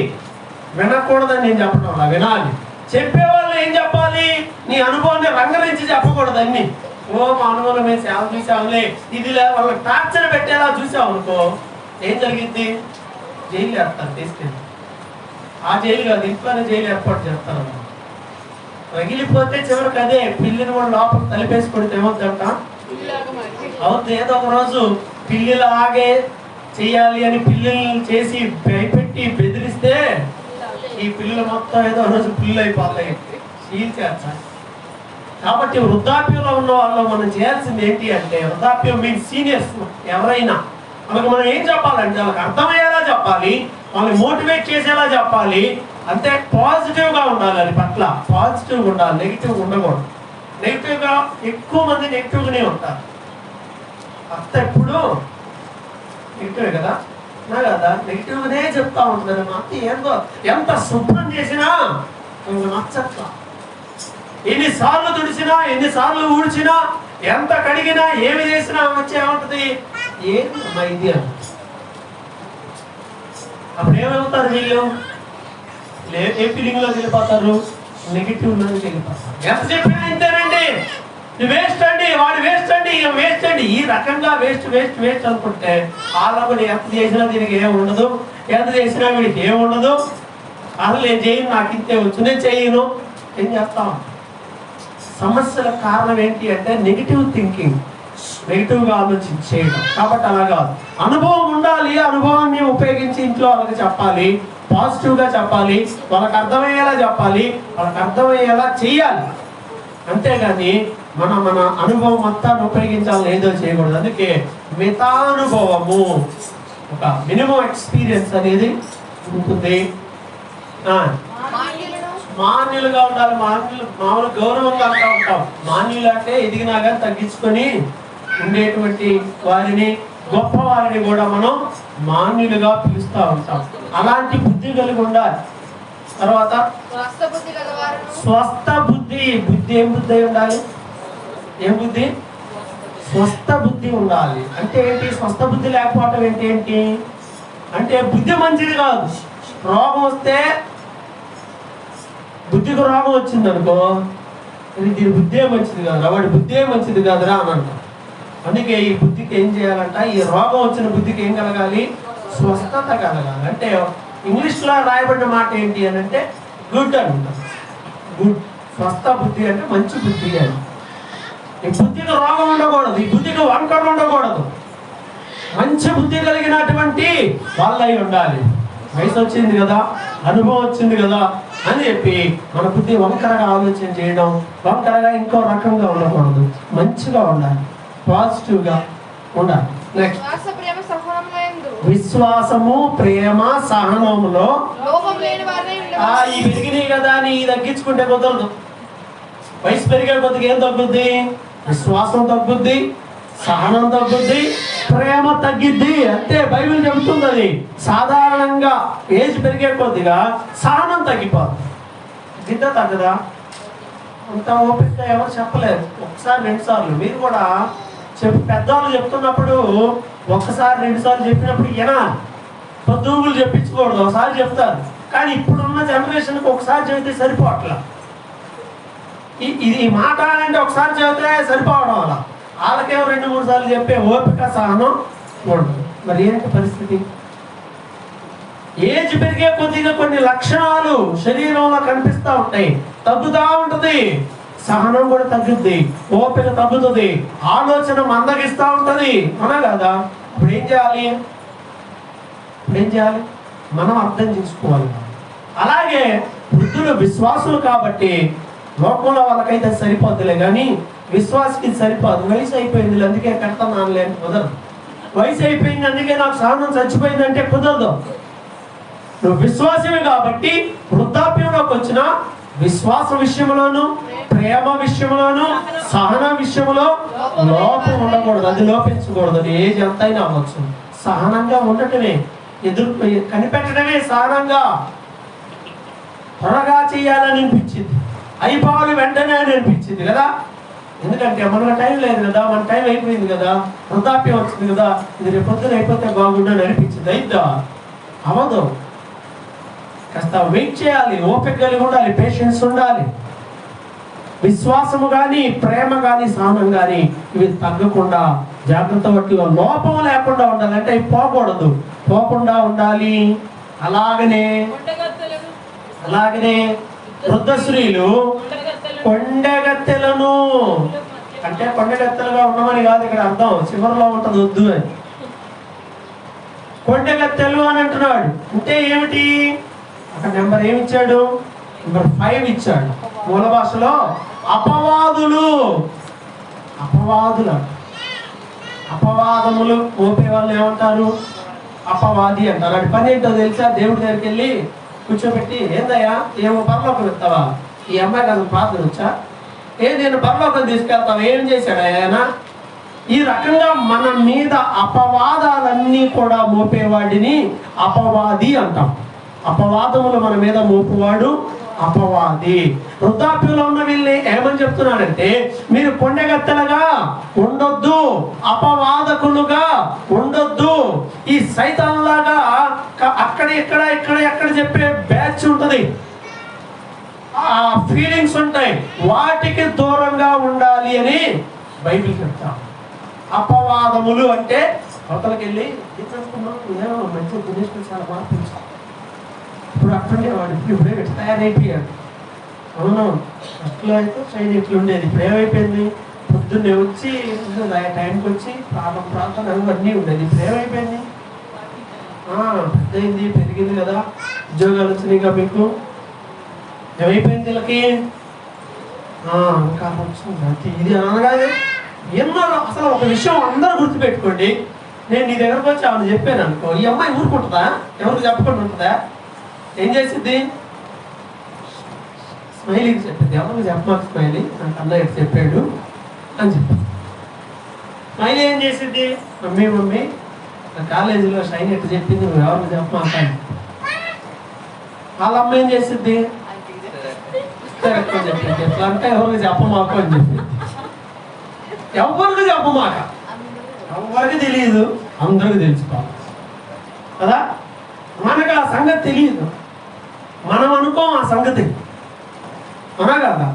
Speaker 2: వినకూడదని నేను చెప్పడం అలా వినాలి. చెప్పేవాళ్ళు ఏం చెప్పాలి? నీ అనుభవాన్ని రంగరించి చెప్పకూడదు. అన్ని మా అనుభవం మేము సేవ చూసాములే, ఇది వాళ్ళకి టార్చర్ పెట్టేలా చూసాం అనుకో, ఏం జరిగింది? జైలు వేస్తారు తీసుకెళ్ళి. ఆ జైలు కాదు, ఇంట్లోనే జైలు ఏర్పాటు చేస్తారు. రగిలిపోతే చివరికి అదే పిల్లిని కూడా లోపల తలిపేసి కొడితే ఏమవుతుందంట? అవుతుంది. ఏదో ఒక రోజు పిల్లిలాగే చెయ్యాలి అని పిల్లల్ని చేసి భయపెట్టి బెదిరిస్తే ఈ పిల్లలు మొత్తం ఏదో రోజు పిల్లలు అయిపోతాయి. చీల్చేస్తారు. కాబట్టి వృద్ధాప్యంలో ఉన్న వాళ్ళు మనం చేయాల్సింది ఏంటి అంటే, వృద్ధాప్యం మీన్స్ సీనియర్స్ ఎవరైనా వాళ్ళకి మనం ఏం చెప్పాలంటే వాళ్ళకి అర్థమయ్యేలా చెప్పాలి, వాళ్ళని మోటివేట్ చేసేలా చెప్పాలి. అంతే, పాజిటివ్గా ఉండాలి. అది పట్ల పాజిటివ్గా ఉండాలి, నెగిటివ్ ఉండకూడదు. నెగిటివ్గా ఎక్కువ మంది నెగిటివ్గానే ఉంటారు. అత్త ఎప్పుడు నెగిటివ్ కదా నా కదా, నెగిటివ్గానే చెప్తా ఉంటుంది. మా అత్త ఏందో ఎంత శుభ్రం చేసినా నచ్చట్లా, ఎన్నిసార్లు తుడిచినా ఎన్నిసార్లు ఊడ్చినా ఎంత కడిగినా ఏమి చేసినా వచ్చి ఏమంటది, ఏంది మా ఇది అని. అప్పుడు ఏమవుతారు వీళ్ళు, ఏ ఫీలింగ్ లోకి వెళ్ళిపోతారు, నెగిటివ్ లోకి వెళ్ళిపోతారు. ఎంత చెప్పినా ఇంతేనండి, వేస్ట్ అండి, వాడు వేస్ట్ అండి, వేస్ట్ అండి, ఈ రకంగా వేస్ట్ వేస్ట్ వేస్ట్ అనుకుంటే వాళ్ళకు ఎంత చేసినా దీనికి ఏమి ఉండదు, ఎంత చేసినా వీడికి ఏమి ఉండదు, అసలు నేను చేయను, నాకు ఇంతే వచ్చు, నేను చేయను, ఏం చేస్తాం. సమస్యల కారణం ఏంటి అంటే నెగిటివ్ థింకింగ్, నెగిటివ్గా ఆలోచించి చేయడం. కాబట్టి అలా కాదు, అనుభవం ఉండాలి, అనుభవాన్ని ఉపయోగించి ఇంట్లో వాళ్ళకి చెప్పాలి, పాజిటివ్గా చెప్పాలి, వాళ్ళకి అర్థమయ్యేలా చెప్పాలి, వాళ్ళకి అర్థమయ్యేలా చెయ్యాలి. అంతేగాని మన అనుభవం మొత్తాన్ని ఉపయోగించాలని ఏదో చేయకూడదు. అందుకే మితానుభవము, ఒక మినిమం ఎక్స్పీరియన్స్ అనేది ఉంటుంది. మాన్యులుగా ఉండాలి, మామూలు గౌరవంగా అంటూ ఉంటాం. మాన్యులు అంటే ఎదిగినా కానీ తగ్గించుకొని ఉండేటువంటి వారిని, గొప్ప వారిని కూడా మనం మాన్యులుగా పిలుస్తూ ఉంటాం. అలాంటి బుద్ధి కలిగి ఉండాలి. తర్వాత స్వస్థ బుద్ధి. బుద్ధి ఏం బుద్ధి అయి ఉండాలి, ఏం బుద్ధి, స్వస్థ బుద్ధి ఉండాలి. అంటే ఏంటి, స్వస్థ బుద్ధి లేకపోవటం ఏంటి అంటే బుద్ధి మంచిది కాదు. రోగం వస్తే, బుద్ధికి రోగం వచ్చింది అనుకో, దీని బుద్ధే మంచిది కాదురా, వాడి బుద్ధే మంచిది కాదురా అని అంట. అందుకే ఈ బుద్ధికి ఏం చేయాలంట, ఈ రోగం వచ్చిన బుద్ధికి ఏం కలగాలి, స్వస్థత కలగాలి. అంటే ఇంగ్లీష్లో రాయబడిన మాట ఏంటి అని అంటే గుడ్ అని ఉంటుంది. గుడ్, స్వస్థ బుద్ధి అంటే మంచి బుద్ధి అని. ఈ బుద్ధికి రోగం ఉండకూడదు, ఈ బుద్ధికి వంకర ఉండకూడదు, మంచి బుద్ధి కలిగినటువంటి వాళ్ళై ఉండాలి. వయసు వచ్చింది కదా, అనుభవం వచ్చింది కదా అని చెప్పి మన బుద్ధి వంకరగా ఆలోచన చేయడం, వంకరగా ఇంకో రకంగా ఉండకూడదు, మంచిగా ఉండాలి, పాజిటివ్గా ఉండాలి. నెక్స్ట్, విశ్వాసము, ప్రేమ, సహనములో ఈ పెరిగినాయి కదా అని తగ్గించుకుంటే కుదరదు. వయసు పెరిగే కొద్దిగా ఏం తగ్గుద్ది, విశ్వాసం తగ్గుద్ది, సహనం తగ్గుద్ది, ప్రేమ తగ్గిద్ది. అంతే బైబిల్ చెబుతుంది. అది సాధారణంగా ఏజ్ పెరిగే కొద్దిగా సహనం తగ్గిపోతుంది. గిద్ద తగ్గదా, అంత ఓపిక ఎవరు చెప్పలేరు. ఒకసారి రెండు సార్లు మీరు కూడా పెద్దవాళ్ళు చెప్తున్నప్పుడు ఒక్కసారి రెండు సార్లు చెప్పినప్పుడు వినాలి, పొద్దుగులు చెప్పించకూడదు. ఒకసారి చెప్తారు, కానీ ఇప్పుడున్న జనరేషన్కి ఒకసారి చెబితే సరిపోవట్లా. ఇది మాట అంటే ఒకసారి చెబితే సరిపోవడం వల్ల వాళ్ళకేమో రెండు మూడు సార్లు చెప్పే ఓపిక సహనం ఉండదు. మరి ఏంటి పరిస్థితి, ఏజ్ పెరిగే కొద్దిగా కొన్ని లక్షణాలు శరీరంలో కనిపిస్తూ ఉంటాయి, తగ్గుతూ ఉంటుంది. సహనం కూడా తగ్గుద్ది, ఓపిక తగ్గుతుంది, ఆలోచన మందగిస్తూ ఉంటుంది, అవునా కదా. ఇప్పుడు ఏం చేయాలి, మనం అర్థం చేసుకోవాలి. అలాగే వృద్ధులు విశ్వాసులు కాబట్టి లోకంలో వాళ్ళకైతే సరిపోద్దులే, కానీ విశ్వాసకి సరిపోదు. వయసు అయిపోయింది అందుకే కడతాను లేని కుదరదు, వయసు అయిపోయింది అందుకే నాకు సహనం చచ్చిపోయింది అంటే కుదరదు. నువ్వు విశ్వాసమే కాబట్టి వృద్ధాప్యంలోకి వచ్చిన విశ్వాస విషయంలోను, ప్రేమ విషయంలోను, సహన విషయంలో లోపం ఉండకూడదు, అది లోపించకూడదు. ఏజ్ ఎంతైనా అవ్వచ్చు, సహనంగా ఉండటమే, కనిపెట్టడమే సహనంగా. త్వరగా చేయాలని అనిపించింది, అయిపోవాలి వెంటనే అని అనిపించింది కదా. ఎందుకంటే మనకు టైం లేదు కదా, మన టైం అయిపోయింది కదా, వృద్ధాప్యం వచ్చింది కదా, ఇది రేపు పొద్దున అయిపోతే బాగుండని అనిపించింది. అయిద్దా, అవదు. కాస్త వెయిట్ చేయాలి, ఓపిక కలిగి ఉండాలి, పేషెన్స్ ఉండాలి. విశ్వాసము కానీ, ప్రేమ కానీ, సహనం కానీ ఇవి తగ్గకుండా జాగ్రత్త పట్టుగా లోపం లేకుండా ఉండాలి. అంటే పోకూడదు, పోకుండా ఉండాలి. అలాగనే వృద్ధ స్త్రీలు కొండగత్తెలను, అంటే కొండగత్తెలుగా ఉండమని కాదు ఇక్కడ అర్థం, చివరిలో ఉంటుంది వద్దు అని. కొండగత్తెలు అని అంటున్నాడు అంటే ఏమిటి, అక్కడ నెంబర్ ఏమి ఇచ్చాడు, నెంబర్ 5 ఇచ్చాడు. మూల భాషలో అపవాదులు అపవాదములు మోపే వాళ్ళు ఏమంటారు, అపవాది అంటారు. అది పని ఏంటో తెలుసా, దేవుడి దగ్గరికి వెళ్ళి కూర్చోబెట్టి, ఏందయ్యా ఏమో పరలోకం ఇస్తావా, ఈ అమ్మాయికి అసలు ప్రార్థన వచ్చా, నేను పరలోకం తీసుకెళ్తావు, ఏం చేశాడు ఆయన? ఈ రకంగా మన మీద అపవాదాలన్నీ కూడా మోపేవాడిని అపవాది అంటాం. అపవాదములు మన మీద మోపువాడు అపవాది. వృద్ధాప్యంలో ఉన్న వీళ్ళని ఏమని చెప్తున్నాడంటే, మీరు కొండగత్తెలుగా ఉండొద్దు, అపవాదకులుగా ఉండొద్దు. ఈ సైతాన్లాగా అక్కడ ఇక్కడ ఇక్కడ ఎక్కడ చెప్పే బ్యాచ్ ఉంటుంది, ఆ ఫీలింగ్స్ ఉంటాయి, వాటికి దూరంగా ఉండాలి అని బైబిల్ చెప్తాం. అపవాదములు అంటే అవతలకి వెళ్ళి ఏమో మంచి దినేష్ చాలా మార్పించాం, ఇప్పుడు అక్కడే వాడు ఇప్పుడే తయారైపోయాడు. అవునవును, ఫస్ట్లో అయితే సైడ్ ఇట్లా ఉండేది, ఇప్పుడు ఏమైపోయింది? పొద్దున్నే వచ్చి టైంకి వచ్చి ప్రాంతం అన్నీ ఉండేది, ఇప్పుడు ఏమైపోయింది? పెద్దయింది, పెరిగింది కదా, ఉద్యోగాలు వచ్చినాయిగా మీకు, ఏమైపోయింది వీళ్ళకి? ఇంకా వచ్చింది ఇది అనగానే ఎన్నో. అసలు ఒక విషయం అందరూ గుర్తుపెట్టుకోండి, నేను నీ దగ్గరకు వచ్చి ఆమెను చెప్పాను అనుకో, ఈ అమ్మాయి ఊరుకుంటుందా? ఎవరికి చెప్పకుండా ఉంటుందా? ఏం చేసిద్ది? స్మైలీకి చెప్పింది. ఎవరికి చెప్పమాకు స్మైలీ, నాకు అన్నయ్య చెప్పాడు అని చెప్పి. స్మైలీ ఏం చేసిద్ది? మమ్మీ నా కాలేజీలో షైన్ ఎట్టు చెప్పింది, నువ్వు ఎవరికి చెప్పమాక. వాళ్ళ అమ్మ ఏం చేసిద్ది? చెప్పింది. ఎట్లా అంటే ఎవరికి చెప్పమాకు అని చెప్పింది. ఎవరికి చెప్పమాక, ఎవరికి తెలియదు, అందరికి తెలుసుకోవాలి కదా. మనకు ఆ సంగతి తెలియదు, మనం అనుకోం ఆ సంగతి, అవునా కదా?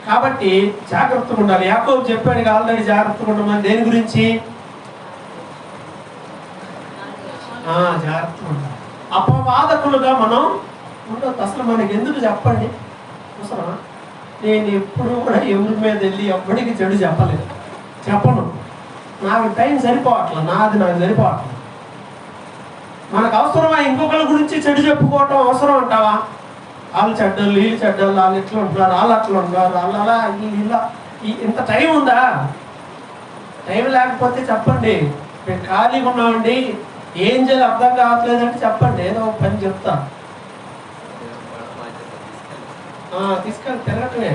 Speaker 2: కాబట్టి జాగ్రత్తగా ఉండాలి. యాకోబు చెప్పాడు ఆల్రెడీ, జాగ్రత్తగా ఉండమని. దేని గురించి? జాగ్రత్తగా ఉండాలి. అపవాదకులుగా మనం ఉండొద్దు. అసలు మనకి ఎందుకు చెప్పండి అవసరమా? నేను ఎప్పుడు కూడా ఎవరి మీద వెళ్ళి ఎప్పటికీ చెడు చెప్పను. నాకు టైం సరిపోవట్లేదు, నాకు సరిపోవట్లేదు. మనకు అవసరమా ఇంకొకరి గురించి చెడు చెప్పుకోవటం అవసరం అంటావా? వాళ్ళు చెడ్డలు, వీళ్ళు చెడ్డలు, వాళ్ళు ఎట్లా ఉంటున్నారు, వాళ్ళు అట్లా ఉంటున్నారు, వాళ్ళు అలా ఇలా. ఇంత టైం ఉందా? టైం లేకపోతే చెప్పండి, మేము ఖాళీగా ఉన్నామండి, ఏం చేయాలి అర్థం కావట్లేదంటే చెప్పండి, ఏదో ఒక పని చెప్తా. తీసుకెళ్ళి తిరగటమే,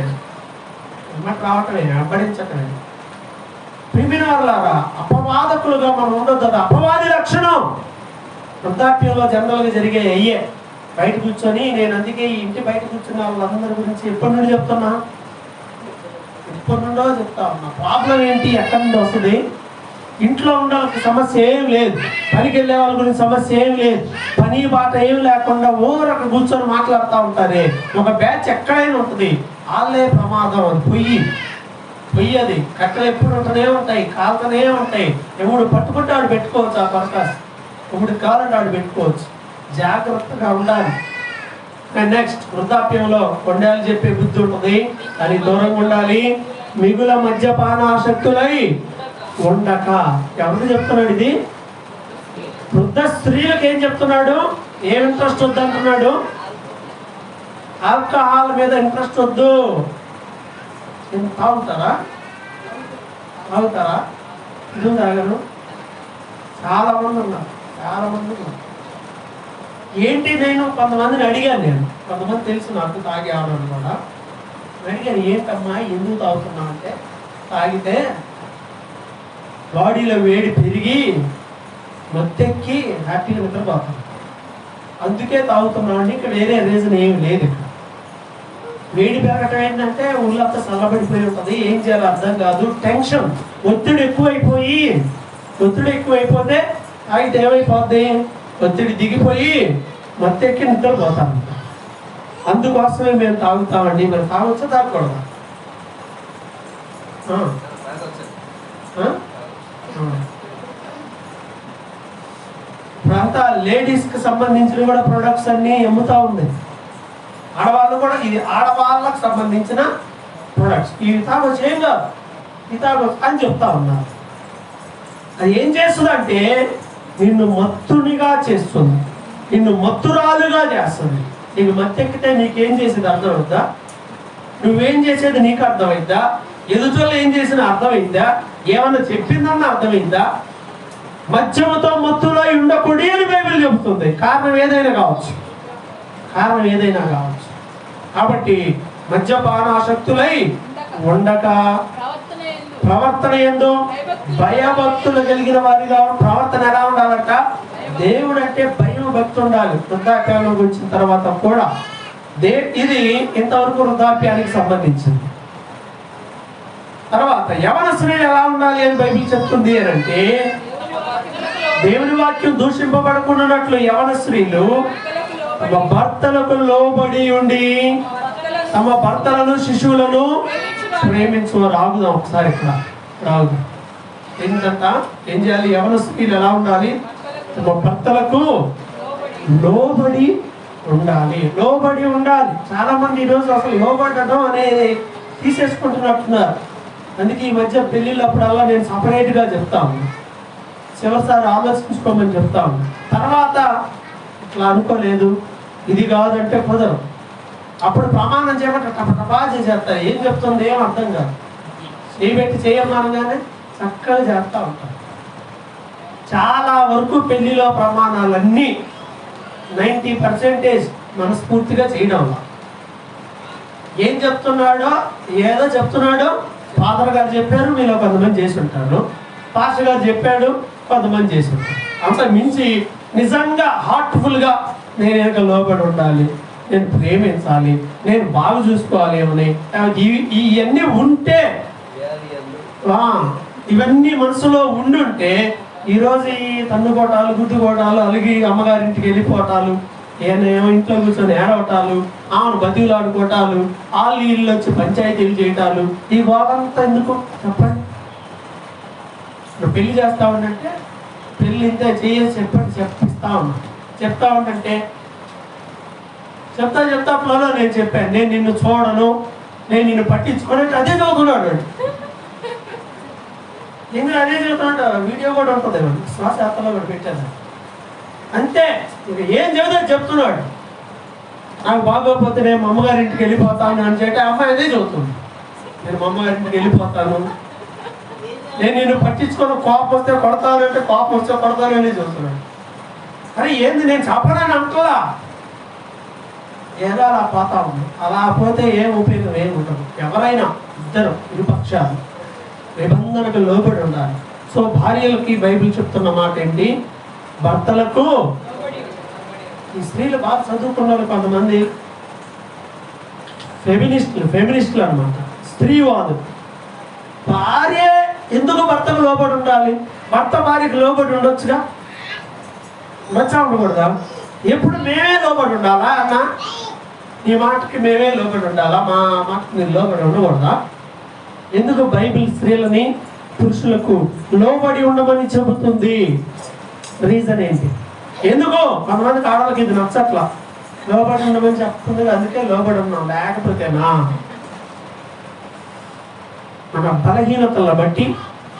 Speaker 2: ఎమ్మటి రావటమే, అబ్బడించటమే. ప్రియమైన వారులారా, అపవాదకులుగా మనం ఉండొద్దు. అది అపవాది లక్షణం. వృద్ధాప్యంలో జనరల్గా జరిగే అయ్యే. బయట కూర్చొని, నేను అందుకే ఈ ఇంటి బయట కూర్చున్న వాళ్ళందరి గురించి ఎప్పటి నుండి చెప్తున్నా, ఎప్పటి నుండో చెప్తా ఉన్నా. ప్రాబ్లం ఏంటి, ఎక్కడి నుండి వస్తుంది? ఇంట్లో ఉన్న వాళ్ళకి సమస్య ఏం లేదు, పనికి వెళ్ళే వాళ్ళ గురించి సమస్య ఏం లేదు, పని బాట ఏం లేకుండా అక్కడ కూర్చొని మాట్లాడుతూ ఉంటారే ఒక బ్యాచ్ ఎక్కడైనా ఉంటుంది. వాళ్ళే ప్రమాదం. అది పొయ్యి అది కట్టలు ఎప్పుడు ఉంటూనే ఉంటాయి, కాలుతూనే ఉంటాయి. ఎవడు పట్టుకుంటే ఆడు పెట్టుకోవచ్చు, ఆ పర్పస్ ఇప్పుడు కావాలంటే ఆడు పెట్టుకోవచ్చు. జాగ్రత్తగా ఉండాలి. నెక్స్ట్, వృద్ధాప్యంలో కొండలు చెప్పే బుద్ధి ఉంటుంది, అది దూరంగా ఉండాలి. మిగుల మద్యపానాసక్తులై ఉండక. ఎవరికి చెప్తున్నాడు ఇది? వృద్ధ స్త్రీలకు ఏం చెప్తున్నాడు? ఏం ఇంట్రెస్ట్ వద్దు అంటున్నాడు? ఆల్కహాల్ మీద ఇంట్రెస్ట్ వద్దు. తాగుతారా? ఇది తాగను. చాలా మంది ఉన్నారు. ఏంటి, నేను కొంతమందిని అడిగాను, కొంతమంది తెలుసు నాకు తాగే ఆడవాళ్ళు కూడా అడిగాను, ఏంటమ్మా ఎందుకు తాగుతున్నావు అంటే, తాగితే బాడీలో వేడి పెరిగి మత్తెక్కి హ్యాపీగా నిద్రపోతాం, అందుకే తాగుతున్నామండి. ఇక్కడ వేరే రీజన్ ఏమి లేదు. ఇక్కడ వేడి పెరగటం ఏంటంటే ఊళ్ళంతా చల్లబడిపోయి ఉంటుంది, ఏం చేయాలో అర్థం కాదు. టెన్షన్, ఒత్తిడి ఎక్కువైపోతే తాగితే ఏమైపోద్ది? ఒత్తిడి దిగిపోయి మత్తెక్కి నిద్రపోతాం. అందుకోసమే మేము తాగుతామండి. మరి తాగొచ్చా, తాగకూడదా? ఇప్పుడంతా లేడీస్కి సంబంధించిన కూడా ప్రొడక్ట్స్ అన్నీ అమ్ముతా ఉంది. ఆడవాళ్ళు కూడా, ఇది ఆడవాళ్ళకు సంబంధించిన ప్రొడక్ట్స్. ఇవి తాగొచ్చు, ఏం కాదు, ఇది తాగొచ్చు అని చెప్తా ఉన్నారు. అది ఏం చేస్తుంది అంటే నిన్ను మత్తునిగా చేస్తుంది, నిన్ను మత్తురాలుగా చేస్తుంది. నీకు మత్తెక్కితే నీకేం చేసేది అర్థమవుద్దా? నువ్వేం చేసేది నీకు అర్థమైద్దా? ఎదుటోళ్ళు ఏం చేసినా అర్థమైందా? ఏమన్నా చెప్పిందన్నా అర్థమైందా? మద్యముతో మత్తులో ఉండకూడదు అని బైబిల్ చెబుతుంది. కారణం ఏదైనా కావచ్చు. కాబట్టి మద్యపానాసక్తులై ఉండక ప్రవర్తన యందు భయభక్తులు కలిగిన వారిగా. ప్రవర్తన ఎలా ఉండాలంట? దేవుడు అంటే భయం భక్తి ఉండాలి. వృద్ధాప్యాలను గురించిన తర్వాత కూడా ఇది ఇంతవరకు వృద్ధాప్యానికి సంబంధించింది. తర్వాత యవనస్తులు ఎలా ఉండాలి అని బైబిల్ చెప్తుంది అని అంటే, దేవుని వాక్యం దూషింపబడకుండానట్లు యవన స్త్రీలు తమ భర్తలకు లోబడి ఉండి తమ భర్తలను శిశువులను ప్రేమించువారు. ఆగుదాం ఒకసారి, ఇక్కడ ఆగుదాం. ఏంటంట? ఏం చేయాలి? యవన స్త్రీలు ఎలా ఉండాలి? తమ భర్తలకు లోబడి ఉండాలి. లోబడి ఉండాలి. చాలా మంది ఈరోజు అసలు లోబడటం అనేది తీసేసుకుంటున్నట్టున్నారు. అందుకే ఈ మధ్య పెళ్ళిళ్ళప్పుడల్లా నేను సపరేట్గా చెప్తాను, చివరిసారి ఆలోచించుకోమని చెప్తాను. తర్వాత ఇట్లా అనుకోలేదు, ఇది కాదంటే కుదరదు. అప్పుడు ప్రమాణం చేయమంటే టపటపా చేసేస్తారు. ఏం చెప్తుంది ఏం అర్థం కాదు. చేయబెట్టి చేయమనగానే చక్కగా చేస్తూ ఉంటారు. చాలా వరకు పెళ్లిలో ప్రమాణాలన్నీ 90% మనస్ఫూర్తిగా చేయడం. ఏం చెప్తున్నాడో ఏదో చెప్తున్నాడో ఫాదర్ గారు చెప్పారు, మీలో కొంతమంది చేసి ఉంటారు. పాస్టర్ గారు చెప్పాడు, కొంతమంది చేసి ఉంటారు. అంత మించి నిజంగా హార్ట్ఫుల్గా నేను ఏక లోబడి ఉండాలి, నేను ప్రేమించాలి, నేను బాగా చూసుకోవాలి ఏమని ఇవన్నీ ఉంటే, ఇవన్నీ మనసులో ఉండుంటే ఈరోజు ఈ తన్నుకోటాలు, గుద్దుకోటాలు, అలిగి అమ్మగారింటికి వెళ్ళిపోవటాలు, ఏమో ఇంట్లో కూర్చొని ఏడవటాలు, ఆమెను బతిలాడుకోవటాలు, వాళ్ళు ఇల్లు వచ్చి పంచాయతీలు చేయటాలు, ఈ గోడంతా ఎందుకు చెప్పండి? ఇప్పుడు పెళ్లి చేస్తా ఉండంటే పెళ్ళి ఇంత చేసి చెప్పండి చెప్తా ఉండంటే చెప్తా ఫ్లోలో నేను చెప్పాను, నేను నిన్ను చూడను, నేను నిన్ను పట్టించుకోనంటే అదే చదువుతున్నాడు. నేను అదే చెబుతున్నా. వీడియో కూడా ఉంటుంది, శ్వాసయాత్రలో కూడా పెట్టాను. అంతే, ఇక ఏం చెప్తున్నాడు. నాకు బాగోకపోతే నేను మా అమ్మగారింటికి వెళ్ళిపోతాను అని చెప్పి అమ్మాయి అదే చదువుతుంది. నేను మా అమ్మగారింటికి వెళ్ళిపోతాను, నేను నిన్ను పట్టించుకొని కోపం వస్తే కొడతాను అంటే కోపం వస్తే కొడతాను అని చదువుతున్నాడు. అరే ఏంది, నేను చెప్పనని అంటున్నా, ఏదో అలా పోతా ఉంది. అలా పోతే ఏం ఉపయోగం ఏమి ఉండదు. ఎవరైనా ఇద్దరు ఇరుపక్షాలు నిబంధనకు లోబడి ఉండాలి. సో భార్యలకి బైబిల్ చెప్తున్న మాట ఏంటి? భర్తలకు. ఈ స్త్రీలు బాగా చదువుకున్నారు, కొంతమంది ఫెమినిస్టులు అనమాట, స్త్రీవాదు. భార్య ఎందుకు భర్తకు లోబడి ఉండాలి? భర్త భార్యకు లోబడి ఉండొచ్చుగా, ఉండకూడదా? ఎప్పుడు మేమే లోబడి ఉండాలా? అన్న ఈ మాటకి మేమే లోబడి ఉండాలా? మా మాటకి మీరు లోబడి ఉండకూడదా? ఎందుకు బైబిల్ స్త్రీలని పురుషులకు లోబడి ఉండమని చెబుతుంది? రీజన్ ఏంటి? ఎందుకు? కొంతమందికి ఆడవాళ్ళకి ఇది నచ్చట్లా, లోబడి ఉండమని చెప్తుంది, అందుకే లోబడి ఉన్నాం. లేకపోతేనా మన బలహీనతలను బట్టి,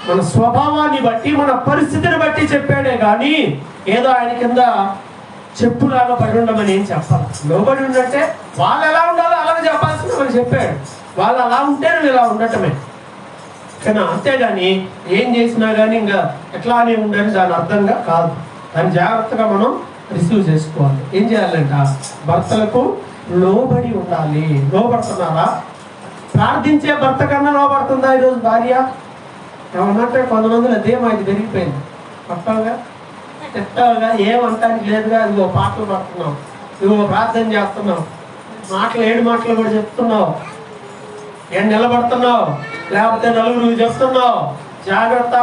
Speaker 2: మన స్వభావాన్ని బట్టి, మన పరిస్థితిని బట్టి చెప్పాడే కానీ ఏదో ఆయన కింద చెప్పులాగా పడి ఉండమని ఏం చెప్పాలి. లోబడి ఉండంటే వాళ్ళు ఎలా ఉండాలో అలాగే చెప్పాల్సింది మనం చెప్పాడు. వాళ్ళు అలా ఉంటే నువ్వు ఇలా ఉండటమే. కానీ అంతేగాని ఏం చేసినా కానీ ఇంకా ఎట్లానే ఉండాలి దాని అర్థంగా కాదు. దాన్ని జాగ్రత్తగా మనం రిసీవ్ చేసుకోవాలి. ఏం చేయాలంట? భర్తలకు లోబడి ఉండాలి. లోబడుతున్నారా? ప్రార్థించే భర్త కన్నా లోబడుతుందా ఈరోజు భార్య? ఏమన్నంటే కొంతమందిలో దేమో ఇది పెరిగిపోయింది. పట్టాలుగా చెప్తావుగా, ఏమంటానికి లేదుగా, ఇదిగో పాటలు పడుతున్నావు, ఇదిగో ప్రార్థన చేస్తున్నావు, ఏడు మాటలు కూడా చెప్తున్నావు, ఏం నిలబడుతున్నావు, లేకపోతే నలుగురు చెప్తున్నావు, జాగ్రత్త.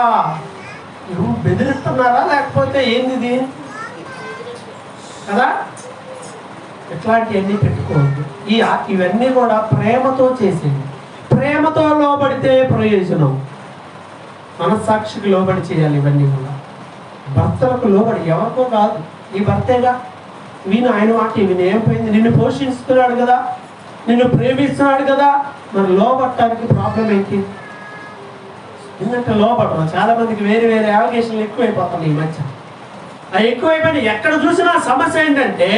Speaker 2: నువ్వు బెదిరిస్తున్నారా లేకపోతే ఏంది కదా? ఇట్లాంటివన్నీ పెట్టుకోవద్దు. ఇవన్నీ కూడా ప్రేమతో చేసేవి. ప్రేమతో లోబడితే ప్రయోజనం. మనస్సాక్షికి లోబడి చేయాలి. ఇవన్నీ కూడా భర్తలకు లోబడి, ఎవరికో కాదు, ఈ భర్తేగా. విను ఆయన మాట, విని ఏం పోయింది? నిన్ను పోషిస్తున్నాడు కదా, నిన్ను ప్రేమిస్తున్నాడు కదా, మరి లోబట్టడానికి ప్రాబ్లం ఏంటి? ఎందుకంటే లోబడడం చాలా మందికి వేరే వేరే అలిగేషన్లు ఎక్కువైపోతున్నాయి ఈ మధ్య. ఆ ఎక్కువైపోయినా ఎక్కడ చూసినా సమస్య ఏంటంటే,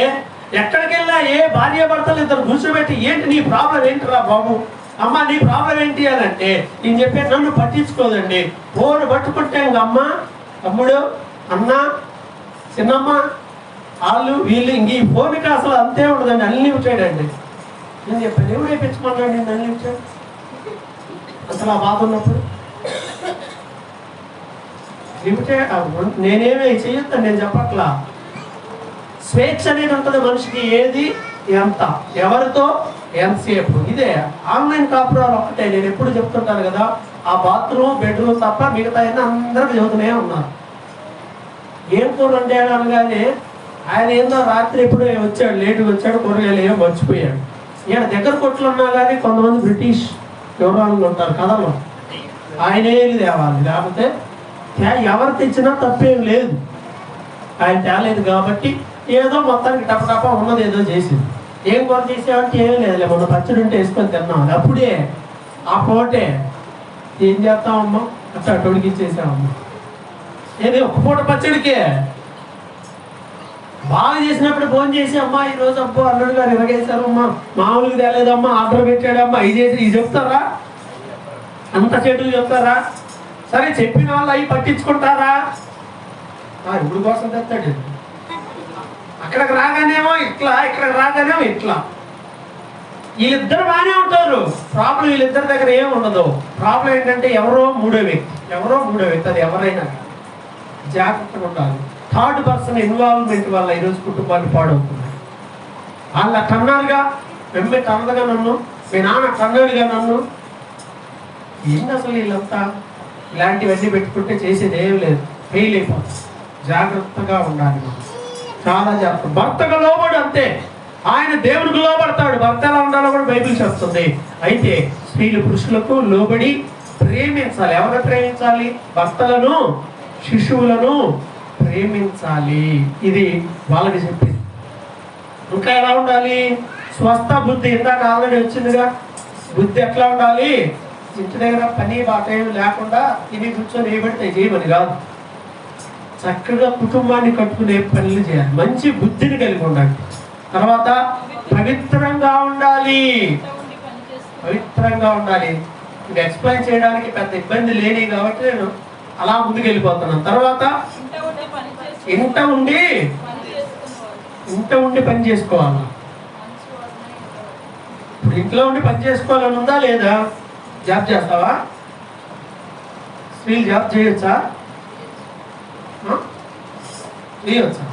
Speaker 2: ఎక్కడికి వెళ్ళినా ఏ భార్య భర్తలు ఇద్దరు కూర్చోబెట్టి ఏంటి నీ ప్రాబ్లం ఏంటిరా బాబు, అమ్మ నీ ప్రాబ్లం ఏంటి అని అంటే నేను చెప్పే నన్ను పట్టించుకోదండి. ఫోన్ పట్టుకుంటే ఇంక అమ్మ, తమ్ముడు, అన్న, చిన్నమ్మ, వాళ్ళు వీళ్ళు ఇంక ఈ ఫోన్కి అసలు అంతే ఉండదండి. అన్లిమిటెడ్ అండి. నేను చెప్పాను, ఎవరు వేయించుకున్నాడు నేను అన్లిమిటెడ్? అసలు ఆ బాధ ఉన్నప్పుడు నేనేమి చేయొద్దని నేను చెప్పట్లా. స్వేచ్ఛ అనేది ఉంటుంది మనిషికి, ఏది ఎంత ఎవరితో ఎంతసేపు. ఇదే ఆన్లైన్ కాపురాలు ఒక్కటే. నేను ఎప్పుడు చెప్తుంటాను కదా, ఆ బాత్రూమ్ బెడ్రూమ్ తప్ప మిగతా అందరికి చదువుతూనే ఉన్నారు. ఏం కూర వండాడు అనగానే ఆయన ఏందో రాత్రి ఎప్పుడో వచ్చాడు, లేటుగా వచ్చాడు, కూరగాయలు ఏమో మర్చిపోయాడు. ఈయన దగ్గర కొట్లు ఉన్నా కానీ కొంతమంది బ్రిటిష్ వివరాలు ఉంటారు కథలో, ఆయనే తేవాలి, లేకపోతే ఎవరు తెచ్చినా తప్పేం లేదు. ఆయన తేలేదు కాబట్టి ఏదో మొత్తానికి టపటప ఉన్నది ఏదో చేసింది. ఏం కూర చేసేవాడికి ఏం లేదు, మొన్న పచ్చడి ఉంటే వేసుకొని తిన్నాం. అప్పుడే ఆ పూటే ఏం చేస్తామమ్మా అట్లా తొడిగిచ్చేసామమ్మా. ఏది ఒక పూట పచ్చడికే బాగా చేసినప్పుడు ఫోన్ చేసి అమ్మా ఈరోజు అబ్బో అల్లుడు గారు ఇరగేశారు అమ్మా, మామూలుగా తేలేదమ్మా, ఆర్డర్ పెట్టాడమ్మా, ఇది చేసి ఇది చెప్తారా? అంత చెడులు చెప్తారా? సరే చెప్పిన వాళ్ళు అవి పట్టించుకుంటారా? ఇప్పుడు కోసం తెస్తాడు. అక్కడికి రాగానేమో ఇట్లా, ఇక్కడికి రాగానేమో ఇట్లా. వీళ్ళిద్దరు బాగానే ఉంటారు. ప్రాబ్లం వీళ్ళిద్దరి దగ్గర ఏమి ఉండదు. ప్రాబ్లం ఏంటంటే ఎవరో మూడో వ్యక్తి అది ఎవరైనా జాగ్రత్తగా ఉండాలి. థర్డ్ పర్సన్ ఇన్వాల్వ్మెంట్ వల్ల ఈరోజు కుటుంబాన్ని పాడవుతున్నాయి. వాళ్ళ కన్నాలుగా వెంబె కన్నదగా నన్ను, మీ నాన్న కన్నాడుగా నన్ను, ఏంటి అసలు వీళ్ళంతా ఇలాంటివన్నీ పెట్టుకుంటే చేసేది ఏం లేదు, ఫెయిల్ అయిపోతుంది. జాగ్రత్తగా ఉండాలి, చాలా జాగ్రత్త. భర్తకు లోబడు అంతే, ఆయన దేవునికి లోబడతాడు. భర్త ఎలా ఉండాలో కూడా బైబిల్ చెప్తుంది. అయితే స్త్రీలు పురుషులకు లోబడి ప్రేమించాలి. ఎవరు ప్రేమించాలి? భర్తలను, శిశువులను ప్రేమించాలి. ఇది వాళ్ళకి చెప్పింది. ఇంకా ఎలా ఉండాలి? స్వస్థ బుద్ధి. ఇందాక ఆల్రెడీ వచ్చిందిగా, బుద్ధి ఎట్లా ఉండాలి? ఇంటి దగ్గర పని బాట ఏమి లేకుండా ఇది కూర్చొని ఏబడితే చేయమని కాదు, చక్కగా కుటుంబాన్ని కట్టుకునే పనులు చేయాలి. మంచి బుద్ధిని కలిగి ఉండాలి. తర్వాత పవిత్రంగా ఉండాలి. పవిత్రంగా ఉండాలి. ఇది ఎక్స్ప్లెయిన్ చేయడానికి పెద్ద ఇబ్బంది లేని కాబట్టి నేను అలా ముందుకు వెళ్ళిపోతున్నాను. తర్వాత ఇంట ఉండి పని చేసుకోవాలి. ఇప్పుడు ఇంట్లో ఉండి పని చేసుకోవాలని ఉందా లేదా? జాబ్ చేస్తావా? స్త్రీలు జాబ్ చేయొచ్చా? చేయొచ్చా?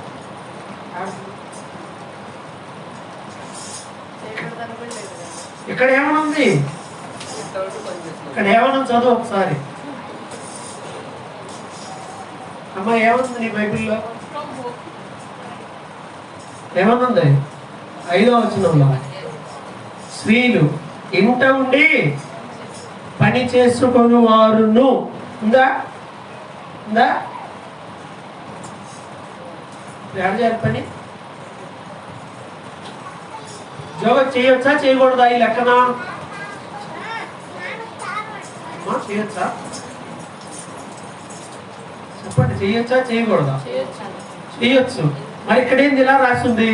Speaker 2: ఇక్కడ ఏమైనా ఉంది? ఇక్కడ ఏమైనా చదువు ఒకసారి అమ్మా. ఏముంది నీ బైబిల్లో? ఏమనుంది? 5వ వచనంలో స్త్రీలు ఇంట ఉండి పని చేసుకొని వారును ఉందా? ఉందా? ఎక్కడ చేయాలి పని? జోగ చేయొచ్చా చేయకూడదా? ఈ లెక్కన చేయొచ్చా? చెప్పండి, చేయొచ్చా చేయకూడదా? చేయొచ్చు. మరి ఇక్కడ ఏంది ఇలా రాసింది?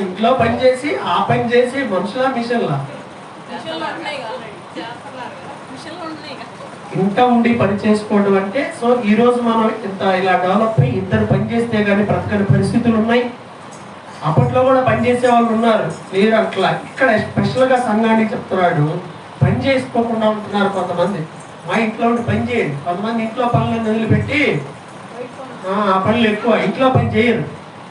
Speaker 2: ఇంట్లో పని చేసి ఆ పని చేసి మనుషులా మిషన్లా? ఇంట ఉండి పని చేసుకోవడం అంటే, సో ఈ రోజు మనం ఇంత ఇలా డెవలప్ అయ్యి ఇద్దరు పని చేస్తే కానీ బ్రతకని పరిస్థితులు ఉన్నాయి. అప్పట్లో కూడా పని చేసే వాళ్ళు ఉన్నారు, మీరు అట్లా. ఇక్కడ స్పెషల్గా సంఘానికి చెప్తున్నాడు, పని చేసుకోకుండా ఉంటున్నారు కొంతమంది. మా ఇంట్లో ఉండి పని చేయండి. కొంతమంది ఇంట్లో పనులను వదిలిపెట్టి ఆ పనులు ఎక్కువ, ఇంట్లో పని చేయరు.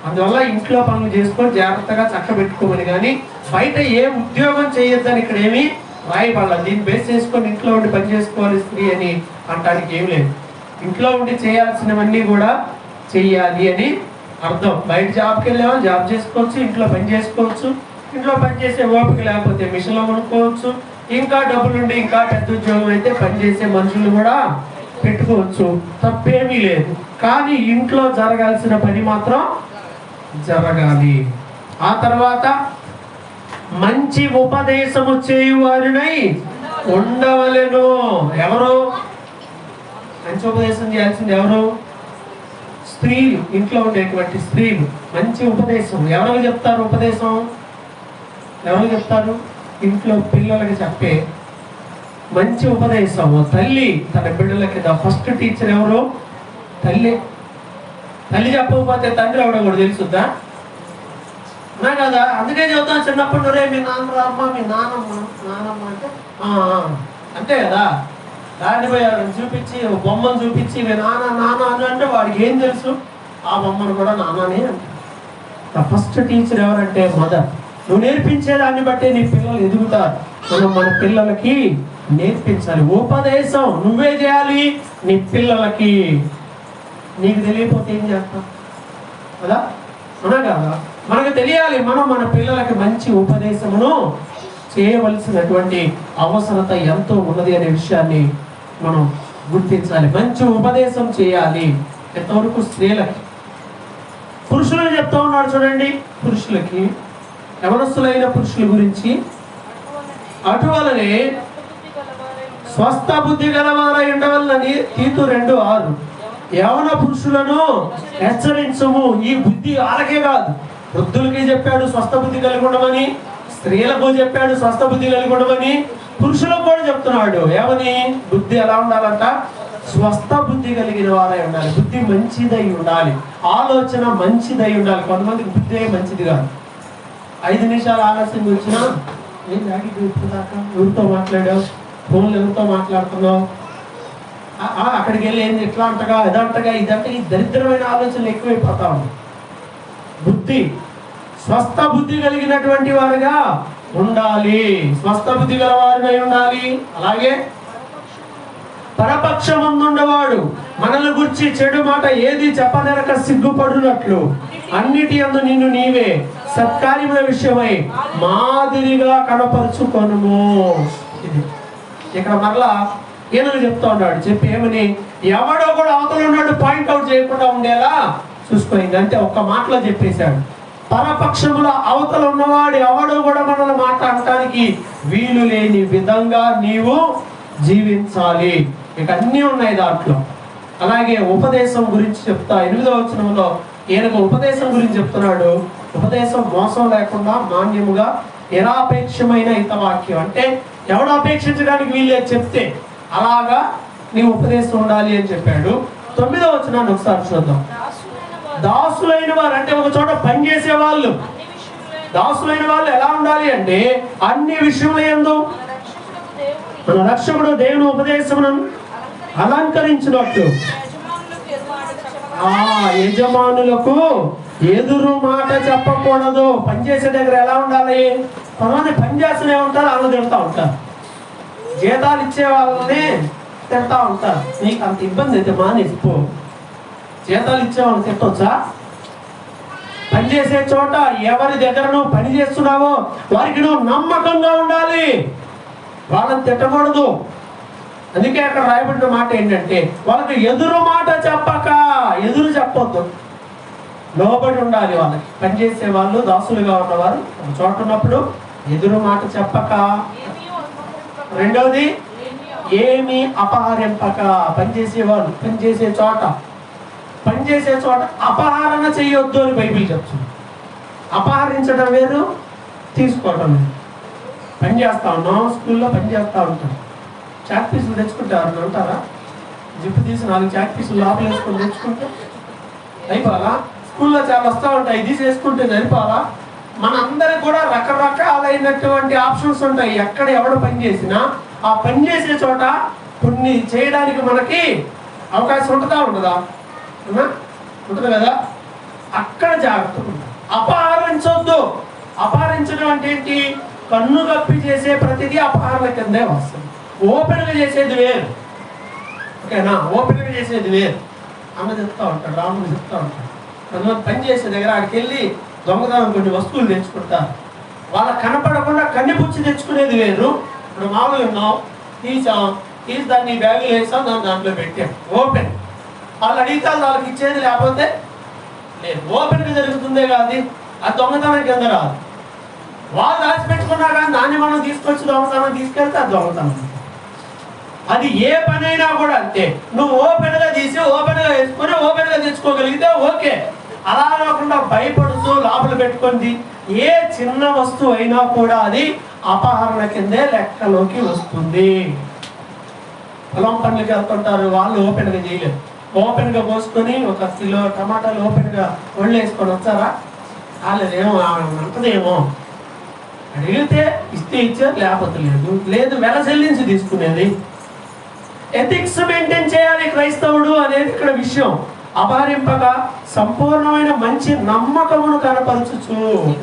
Speaker 2: అందువల్ల ఇంట్లో పనులు చేసుకొని జాగ్రత్తగా చక్కబెట్టుకోమని, కానీ బయట ఏ ఉద్యోగం చేయొద్దని ఇక్కడ ఏమీ రాయబడాలి. దీన్ని బేస్ చేసుకొని ఇంట్లో ఉండి పని చేసుకోవాలి స్త్రీ అని అంటానికి ఏం లేదు. ఇంట్లో ఉండి చేయాల్సినవన్నీ కూడా చెయ్యాలి అని అర్థం. బయట జాబ్కి వెళ్ళేవాళ్ళు జాబ్ చేసుకోవచ్చు, ఇంట్లో పని చేసుకోవచ్చు. ఇంట్లో పని చేసే ఓపిక లేకపోతే మిషన్లో కొనుక్కోవచ్చు. ఇంకా డబ్బులుండి ఇంకా పెద్ద ఉద్యోగం అయితే పని చేసే మనుషులు కూడా పెట్టుకోవచ్చు, తప్పేమీ లేదు. కానీ ఇంట్లో జరగాల్సిన పని మాత్రం జరగాలి. ఆ తర్వాత మంచి ఉపదేశము చేయువారినై ఉండవలెను. ఎవరు మంచి ఉపదేశం చేయాల్సింది? ఎవరు? స్త్రీలు. ఇంట్లో ఉండేటువంటి స్త్రీలు మంచి ఉపదేశం ఎవరికి చెప్తారు? ఉపదేశం ఎవరికి చెప్తారు? ఇంట్లో పిల్లలకి చెప్పే మంచి ఉపదేశం. తల్లి తన బిడ్డలకి ఫస్ట్ టీచర్ ఎవరు? తల్లి. తల్లి చెప్పకపోతే తండ్రి ఎవడో కూడా తెలుసుద్దా? అన్నా కదా, అందుకే చెబుతాను చిన్నప్పుడు రే మీ నాన్న అమ్మ మీ నానమ్మ అంటే అంతే కదా. దాన్ని పోయి చూపించి బొమ్మను చూపించి మీ నాన్న అని అంటే వాడికి ఏం తెలుసు? ఆ బొమ్మను కూడా నాన్ననే అంటారు. ఫస్ట్ టీచర్ ఎవరంటే మదర్. నువ్వు నేర్పించేదాన్ని బట్టే నీ పిల్లలు ఎదుగుతారు. మనం మన పిల్లలకి నేర్పించాలి. ఉపదేశం నువ్వే చేయాలి నీ పిల్లలకి. నీకు తెలియకపోతే ఏం చేస్తాం కదా, అవునా కదా? మనకు తెలియాలి. మనం మన పిల్లలకి మంచి ఉపదేశమును చేయవలసినటువంటి అవసరత ఎంతో ఉన్నది అనే విషయాన్ని మనం గుర్తించాలి. మంచి ఉపదేశం చేయాలి. ఎంతవరకు స్త్రీలకి. పురుషులను చెప్తా ఉన్నాడు చూడండి. పురుషులకి, యవనస్తులైన పురుషుల గురించి అటువలనే స్వస్థ బుద్ధి గలవారై ఉండవలనని తీతు 2:6. యవన పురుషులను హెచ్చరించము. ఈ బుద్ధి వాళ్ళకే కాదు, వృద్ధులకి చెప్పాడు స్వస్థ బుద్ధి కలిగి ఉండమని, స్త్రీలకు చెప్పాడు స్వస్థ బుద్ధి కలిగి ఉండమని, పురుషులకు కూడా చెప్తున్నాడు. ఏమని? బుద్ధి ఎలా ఉండాలంట? స్వస్థ బుద్ధి కలిగిన వారై ఉండాలి. బుద్ధి మంచిదై ఉండాలి, ఆలోచన మంచిదై ఉండాలి. కొంతమందికి బుద్ధి మంచిది కాదు. 5 నిమిషాలు ఆలస్యంగా వచ్చినా ఏం దాకా ఎవరితో మాట్లాడావు, ఫోన్లు ఎవరితో మాట్లాడుతున్నావు, అక్కడికి వెళ్ళి ఏంది ఇట్లా అంటగా ఇదంటగా ఇదంటే ఈ దరిద్రమైన ఆలోచనలు ఎక్కువైపోతా ఉన్నాయి. బుద్ధి స్వస్థ బుద్ధి కలిగినటువంటి వారుగా ఉండాలి. స్వస్థ బుద్ధి గల వారిగా ఉండాలి. అలాగే పరపక్షమందుండవాడు మనల్ని గురించి చెడు మాట ఏది చెప్పనరక సిగ్గుపడునట్లు అన్నిటి యందు నిన్ను నీవే సత్కార్యముల విషయమై మాదిరిగా కనపరుచుకొనుము. ఇది ఇక్కడ మరలా ఏమని చెప్తా ఉన్నాడు. చెప్పి ఏమని? ఎవడో కూడా అవతల ఉన్నాడు పాయింట్అవుట్ చేయకుండా ఉండేలా చూసుకోయింది. అంటే ఒక్క మాటలో చెప్పేశాడు. పరపక్షముల అవతల ఉన్నవాడు ఎవడో కూడా మనల్ని మాట్లాడటానికి వీలు లేని విధంగా నీవు జీవించాలి. ఇక అన్నీ ఉన్నాయి దాంట్లో. అలాగే ఉపదేశం గురించి చెప్తా 8వ వచనంలో ఈయనకు ఉపదేశం గురించి చెప్తున్నాడు. ఉపదేశం మోసం లేకుండా మాన్యముగా నిరాపేక్షమైన హితవాక్యం. అంటే ఎవడు అపేక్షించడానికి వీళ్ళే చెప్తే అలాగా నీ ఉపదేశం ఉండాలి అని చెప్పాడు. 9వ వచనాన్ని ఒకసారి చూద్దాం. దాసులైన వారు అంటే ఒక చోట పనిచేసే వాళ్ళు. దాసులైన వాళ్ళు ఎలా ఉండాలి అంటే అన్ని విషయముల యందు మన రక్షకుడు దేవుని ఉపదేశమును అలంకరించినట్లు యజమానులకు ఎదురు మాట చెప్పకూడదు. పనిచేసే దగ్గర ఎలా ఉండాలి? కొంతమంది పని చేస్తూనే ఉంటారు, వాళ్ళు తిడతా ఉంటారు. జీతాలు ఇచ్చే వాళ్ళని తిడతా ఉంటారు. నీకు అంత ఇబ్బంది అయితే మానేసిపో. జీతాలు ఇచ్చే వాళ్ళని తిట్టొచ్చా? పనిచేసే చోట ఎవరి దగ్గర నువ్వు పని చేస్తున్నావో వారికి నువ్వు నమ్మకంగా ఉండాలి, వాళ్ళని తిట్టకూడదు. అందుకే అక్కడ రాయబడిన మాట ఏంటంటే వాళ్ళకి ఎదురు మాట చెప్పక, ఎదురు చెప్పొద్దు, లోబడి ఉండాలి. వాళ్ళకి పనిచేసే వాళ్ళు దాసులుగా ఉన్నవారు ఒక చోట ఉన్నప్పుడు ఎదురు మాట చెప్పక. రెండవది ఏమి అపహరింపక. పనిచేసే వాళ్ళు పనిచేసే చోట అపహరణ చేయొద్దు అని బైబిల్ చెప్తుంది. అపహరించడం వేరు, తీసుకోవడం వేరు. పని చేస్తా ఉన్నాం, స్కూల్లో పని చేస్తూ ఉంటాం. చాక్ పీసులు తెచ్చుకుంటారు అంటారా? జిప్పు తీసి 4 చాక్ పీసులు లోపల వేసుకొని తెచ్చుకుంటే అయిపోవాలా? స్కూల్లో చాలా వస్తూ ఉంటాయి, ఇది చేసుకుంటే సరిపోవాలా? మనందరికి కూడా రకరకాలైనటువంటి ఆప్షన్స్ ఉంటాయి. ఎక్కడ ఎవడు పని చేసినా ఆ పని చేసే చోట కొన్ని చేయడానికి మనకి అవకాశం ఉంటుందా ఉండదా? ఉంటుంది కదా. అక్కడ జాగ్రత్త ఉంటుంది. అపహరించొద్దు. అపహరించడం అంటే ఏంటి? కన్ను కప్పి చేసే ప్రతిదీ అపహరణ కిందే వస్తుంది. ఓపెన్గా చేసేది వేరు, ఓకేనా? ఓపెన్గా చేసేది వేరు అన్న చెప్తా ఉంటాడు, రాముడు చెప్తా ఉంటాడు. కొంతమంది పని చేసే దగ్గర అక్కడికి వెళ్ళి దొంగతనం కొన్ని వస్తువులు తెచ్చుకుంటారు. వాళ్ళకి కనపడకుండా కన్నిపుచ్చి తెచ్చుకునేది వేరు. ఇప్పుడు మామూలుగా ఉన్నాం, తీసి దాన్ని బ్యాగులు వేసాం, దాంట్లో పెట్టాం ఓపెన్. వాళ్ళు అడిగితే వాళ్ళకి ఇచ్చేది, లేకపోతే లేదు. ఓపెన్గా జరుగుతుందే కాదు, ఆ దొంగతనం కింద రాదు. వాళ్ళు దాచిపెట్టుకున్నా కానీ దాన్ని మనం తీసుకొచ్చి దొంగతనం తీసుకెళ్తే అది దొంగతనం. అది ఏ పనైనా కూడా అంతే. నువ్వు ఓపెన్గా తీసి ఓపెన్గా వేసుకొని ఓపెన్గా తెచ్చుకోగలిగితే ఓకే. అలా కాకుండా భయపడుతూ లోపల పెట్టుకుంది ఏ చిన్న వస్తువు అయినా కూడా అది అపహరణ కిందే లెక్కలోకి వస్తుంది. పొలం పనులకి వెళ్తుంటారు, వాళ్ళు ఓపెన్గా చేయలేరు. ఓపెన్గా పోసుకొని 1 కిలో టమాటాలు ఓపెన్గా ఒళ్ళు వేసుకొని వచ్చారా? కాలేదేమో, ఆమె అంటదేమో. అడిగితే ఇస్తే ఇచ్చారు, లేకపోతే లేదు. లేదు వెల చెల్లించి తీసుకునేది. ఎథిక్స్ మెయింటైన్ చేయాలి క్రైస్తవుడు అనేది ఇక్కడ విషయం. అపహరింపక సంపూర్ణమైన మంచి నమ్మకమును కనపరచుచు.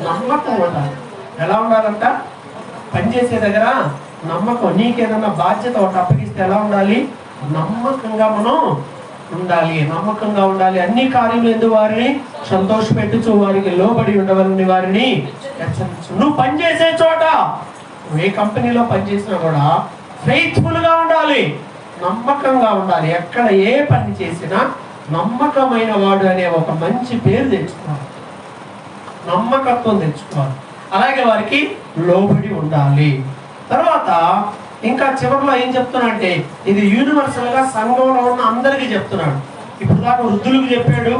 Speaker 2: నమ్మకం ఉండాలి. ఎలా ఉండాలంట? పనిచేసే దగ్గర నమ్మకం. నీకేదన్నా బాధ్యత ఒకటి అప్పగిస్తే ఎలా ఉండాలి? నమ్మకంగా మనం ఉండాలి. నమ్మకంగా ఉండాలి. అన్ని కార్యములు ఎందు వారిని సంతోషపెట్టుచు వారికి లోబడి ఉండవలని వారిని హెచ్చరించు. నువ్వు పనిచేసే చోట, ఏ కంపెనీలో పనిచేసినా కూడా ఫెయిత్ఫుల్ గా ఉండాలి, నమ్మకంగా ఉండాలి. ఎక్కడ ఏ పని చేసినా నమ్మకమైన వాడు అనే ఒక మంచి పేరు తెచ్చుకోవాలి, నమ్మకత్వం తెచ్చుకోవాలి. అలాగే వారికి లోబడి ఉండాలి. తర్వాత ఇంకా చివరిలో ఏం చెప్తున్నాడంటే, ఇది యూనివర్సల్ గా సంఘంలో ఉన్న అందరికీ చెప్తున్నాడు. ఇప్పుడు దాకా వృద్ధులకు చెప్పాడు,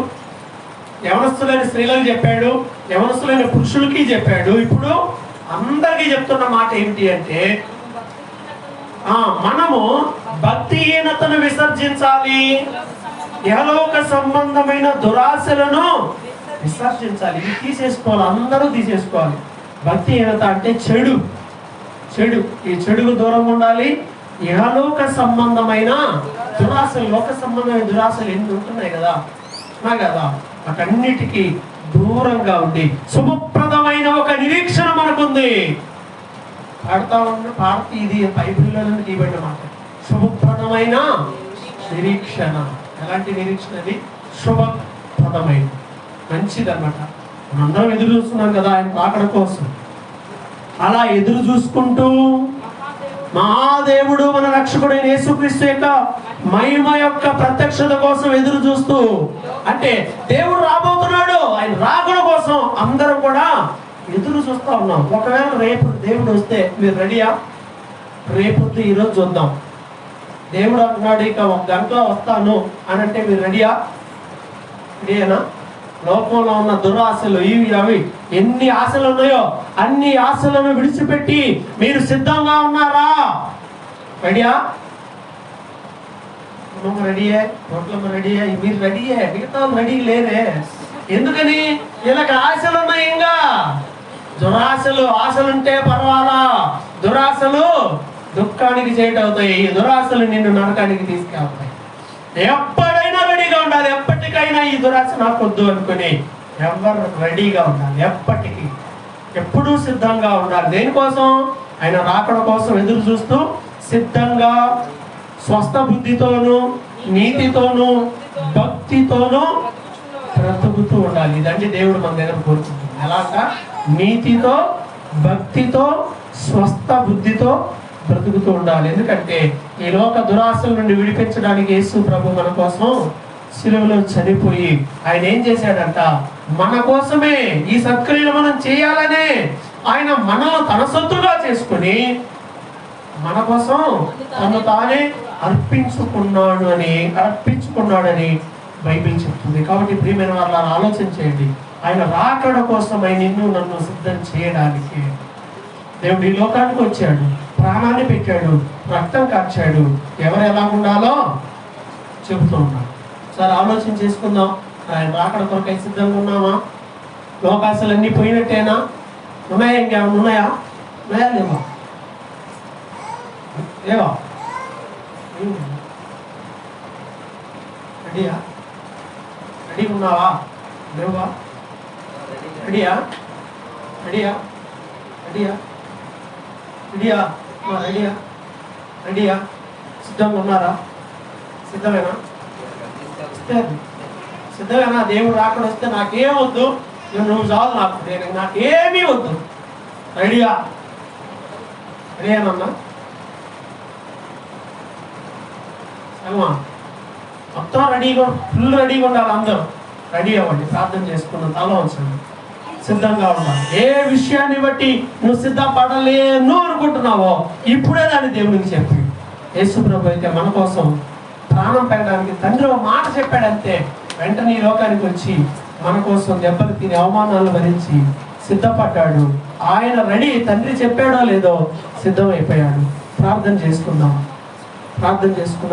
Speaker 2: యవనస్తులైన స్త్రీలకు చెప్పాడు, యవనస్తులైన పురుషులకి చెప్పాడు. ఇప్పుడు అందరికీ చెప్తున్న మాట ఏమిటి అంటే, మనము భక్తిహీనతను విసర్జించాలి, యహలోక సంబంధమైన దురాశలను విసర్జించాలి. ఇది తీసేసుకోవాలి, అందరూ తీసేసుకోవాలి. భక్తిహీనత అంటే చెడు. ఈ చెడుకు దూరంగా ఉండాలి. యహలోక సంబంధమైన దురాశలు, లోక సంబంధమైన దురాశలు ఎన్ని ఉంటున్నాయి కదా వాటన్నిటికీ దూరంగా ఉండి శుభప్రదమైన ఒక నిరీక్షణ మనకుంది. పాడుతూ ఇది బైబిల్లో తీయబడిన మాట. శుభప్రదమైన నిరీక్షణ. ఎలాంటి నిరీక్షణ? అది శుభప్రదమైన, మంచిదన్నమాట. మనందరం ఎదురు చూస్తున్నాం కదా ఆయన రాకడ కోసం. అలా ఎదురు చూసుకుంటూ మహాదేవుడు మన రక్షకుడైన యేసుక్రీస్తు యొక్క మహిమ యొక్క ప్రత్యక్షత కోసం ఎదురు చూస్తూ, అంటే దేవుడు రాబోతున్నాడు, ఆయన రాకడ కోసం అందరం కూడా ఎదురు చూస్తూ ఉన్నాం. ఒకవేళ రేపు దేవుడు వస్తే మీరు రెడీయా? రేపు ఈరోజు చూద్దాం. దేవుడు అంటున్నాడు ఇక 1 గంటలో వస్తాను అని అంటే మీరు రెడీయా? రెడీయేనా? లోకంలో ఉన్న దురాశలు, ఇవి అవి ఎన్ని ఆశలు ఉన్నాయో అన్ని ఆశలను విడిచిపెట్టి మీరు సిద్ధంగా ఉన్నారా? రెడీయా? రెడీయే, రోడ్లమ్మ రెడీయే, మీరు రెడీయే, మిగతా రెడీ లేరే. ఎందుకని? వీళ్ళకి ఆశలు ఉన్నాయి. ఇంకా దురాశలు, ఆశలుంటే పర్వాలా, దురాశలు దుఃఖానికి చేటవుతాయి. ఈ దురాశలు నిన్ను నరకానికి తీసుకెళ్తాయి. ఎప్పుడైనా రెడీగా ఉండాలి. ఎప్పటికైనా ఈ దురాశ నాకు వద్దు అనుకుని ఎవరు రెడీగా ఉండాలి. ఎప్పటికీ ఎప్పుడూ సిద్ధంగా ఉండాలి. దేనికోసం? ఆయన రాకడ కోసం ఎదురు చూస్తూ సిద్ధంగా, స్వస్థ బుద్ధితోనూ నీతితోనూ భక్తితోనూ బ్రతుకుతూ ఉండాలి. ఇదంటే దేవుడు మన దగ్గర కోరుకుంటుంది. ఎలాగా? నీతితో, భక్తితో, స్వస్థ బుద్ధితో బ్రతుకుతూ ఉండాలి. ఎందుకంటే ఈ లోక దురాశల నుండి విడిపించడానికి యేసు ప్రభు మన కోసం శిలువలో చనిపోయి ఆయన ఏం చేశాడంట? మన కోసమే ఈ సత్క్రియలు మనం చేయాలనే ఆయన మనల్ని తన సొత్తుగా చేసుకుని మన కోసం తను తానే అర్పించుకున్నాడని బైబిల్ చెప్తుంది. కాబట్టి ప్రియమైన వాళ్ళ ఆలోచన చేయండి. ఆయన రాకడ కోసమై నిన్ను నన్ను సిద్ధం చేయడానికి దేవుడు ఈ లోకానికి వచ్చాడు, ప్రాణాన్ని పెట్టాడు, రక్తం కార్చాడు. ఎవరు ఎలా ఉండాలో చెబుతూ ఉన్నాడు. సరే ఆలోచన చేసుకుందాం. ఆయన రాకడ కొరకై సిద్ధంగా ఉన్నామా? లోకాశలన్నీ పోయినట్టేనా? ఉన్నాయా? ఇంకేమన్నా ఉన్నాయా? లేవా? లేవా? రెడీయా? రెడీ ఉన్నావా? లేవా? రెడీయా? రెడీయా? రెడీయా? రెడీయా? రెడీయా? రెడీయా? సిద్ధంగా ఉన్నారా? సిద్ధమేనా? సిద్ధమేనా? దేవుడు రాకడ వస్తే నాకేం వద్దు, నువ్వు చాలు, నాకేమీ వద్దు. రెడీయా? రెడీయానన్నా? మొత్తం రెడీగా, ఫుల్ రెడీగా ఉండాలి. అందరూ రెడీ అవ్వండి. ప్రార్థన చేసుకున్న తల ఉంచండి. సిద్ధంగా ఉండాలి. ఏ విషయాన్ని బట్టి నువ్వు సిద్ధపడలేను అనుకుంటున్నావో ఇప్పుడే దాన్ని దేవునికి చెప్పి. యేసు ప్రభు అయితే మన కోసం ప్రాణం పెట్టడానికి తండ్రి ఒక మాట చెప్పాడంతే వెంటనే ఈ లోకానికి వచ్చి మన కోసం దెబ్బలు తిని అవమానాలు భరించి సిద్ధపడ్డాడు. ఆయన రెడీ. తండ్రి చెప్పాడో లేదో సిద్ధమైపోయాడు. ప్రార్థన చేసుకుందాం.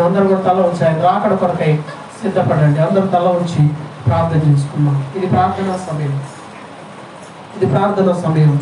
Speaker 2: అందరూ కూడా తల ఉంచి ఆయన రాకడ కొరకై సిద్ధపడండి. అందరూ తల ఉంచి ప్రార్థన చేసుకుందాం. ఇది ప్రార్థనా సమయం. ఇది ప్రార్థన సమయం.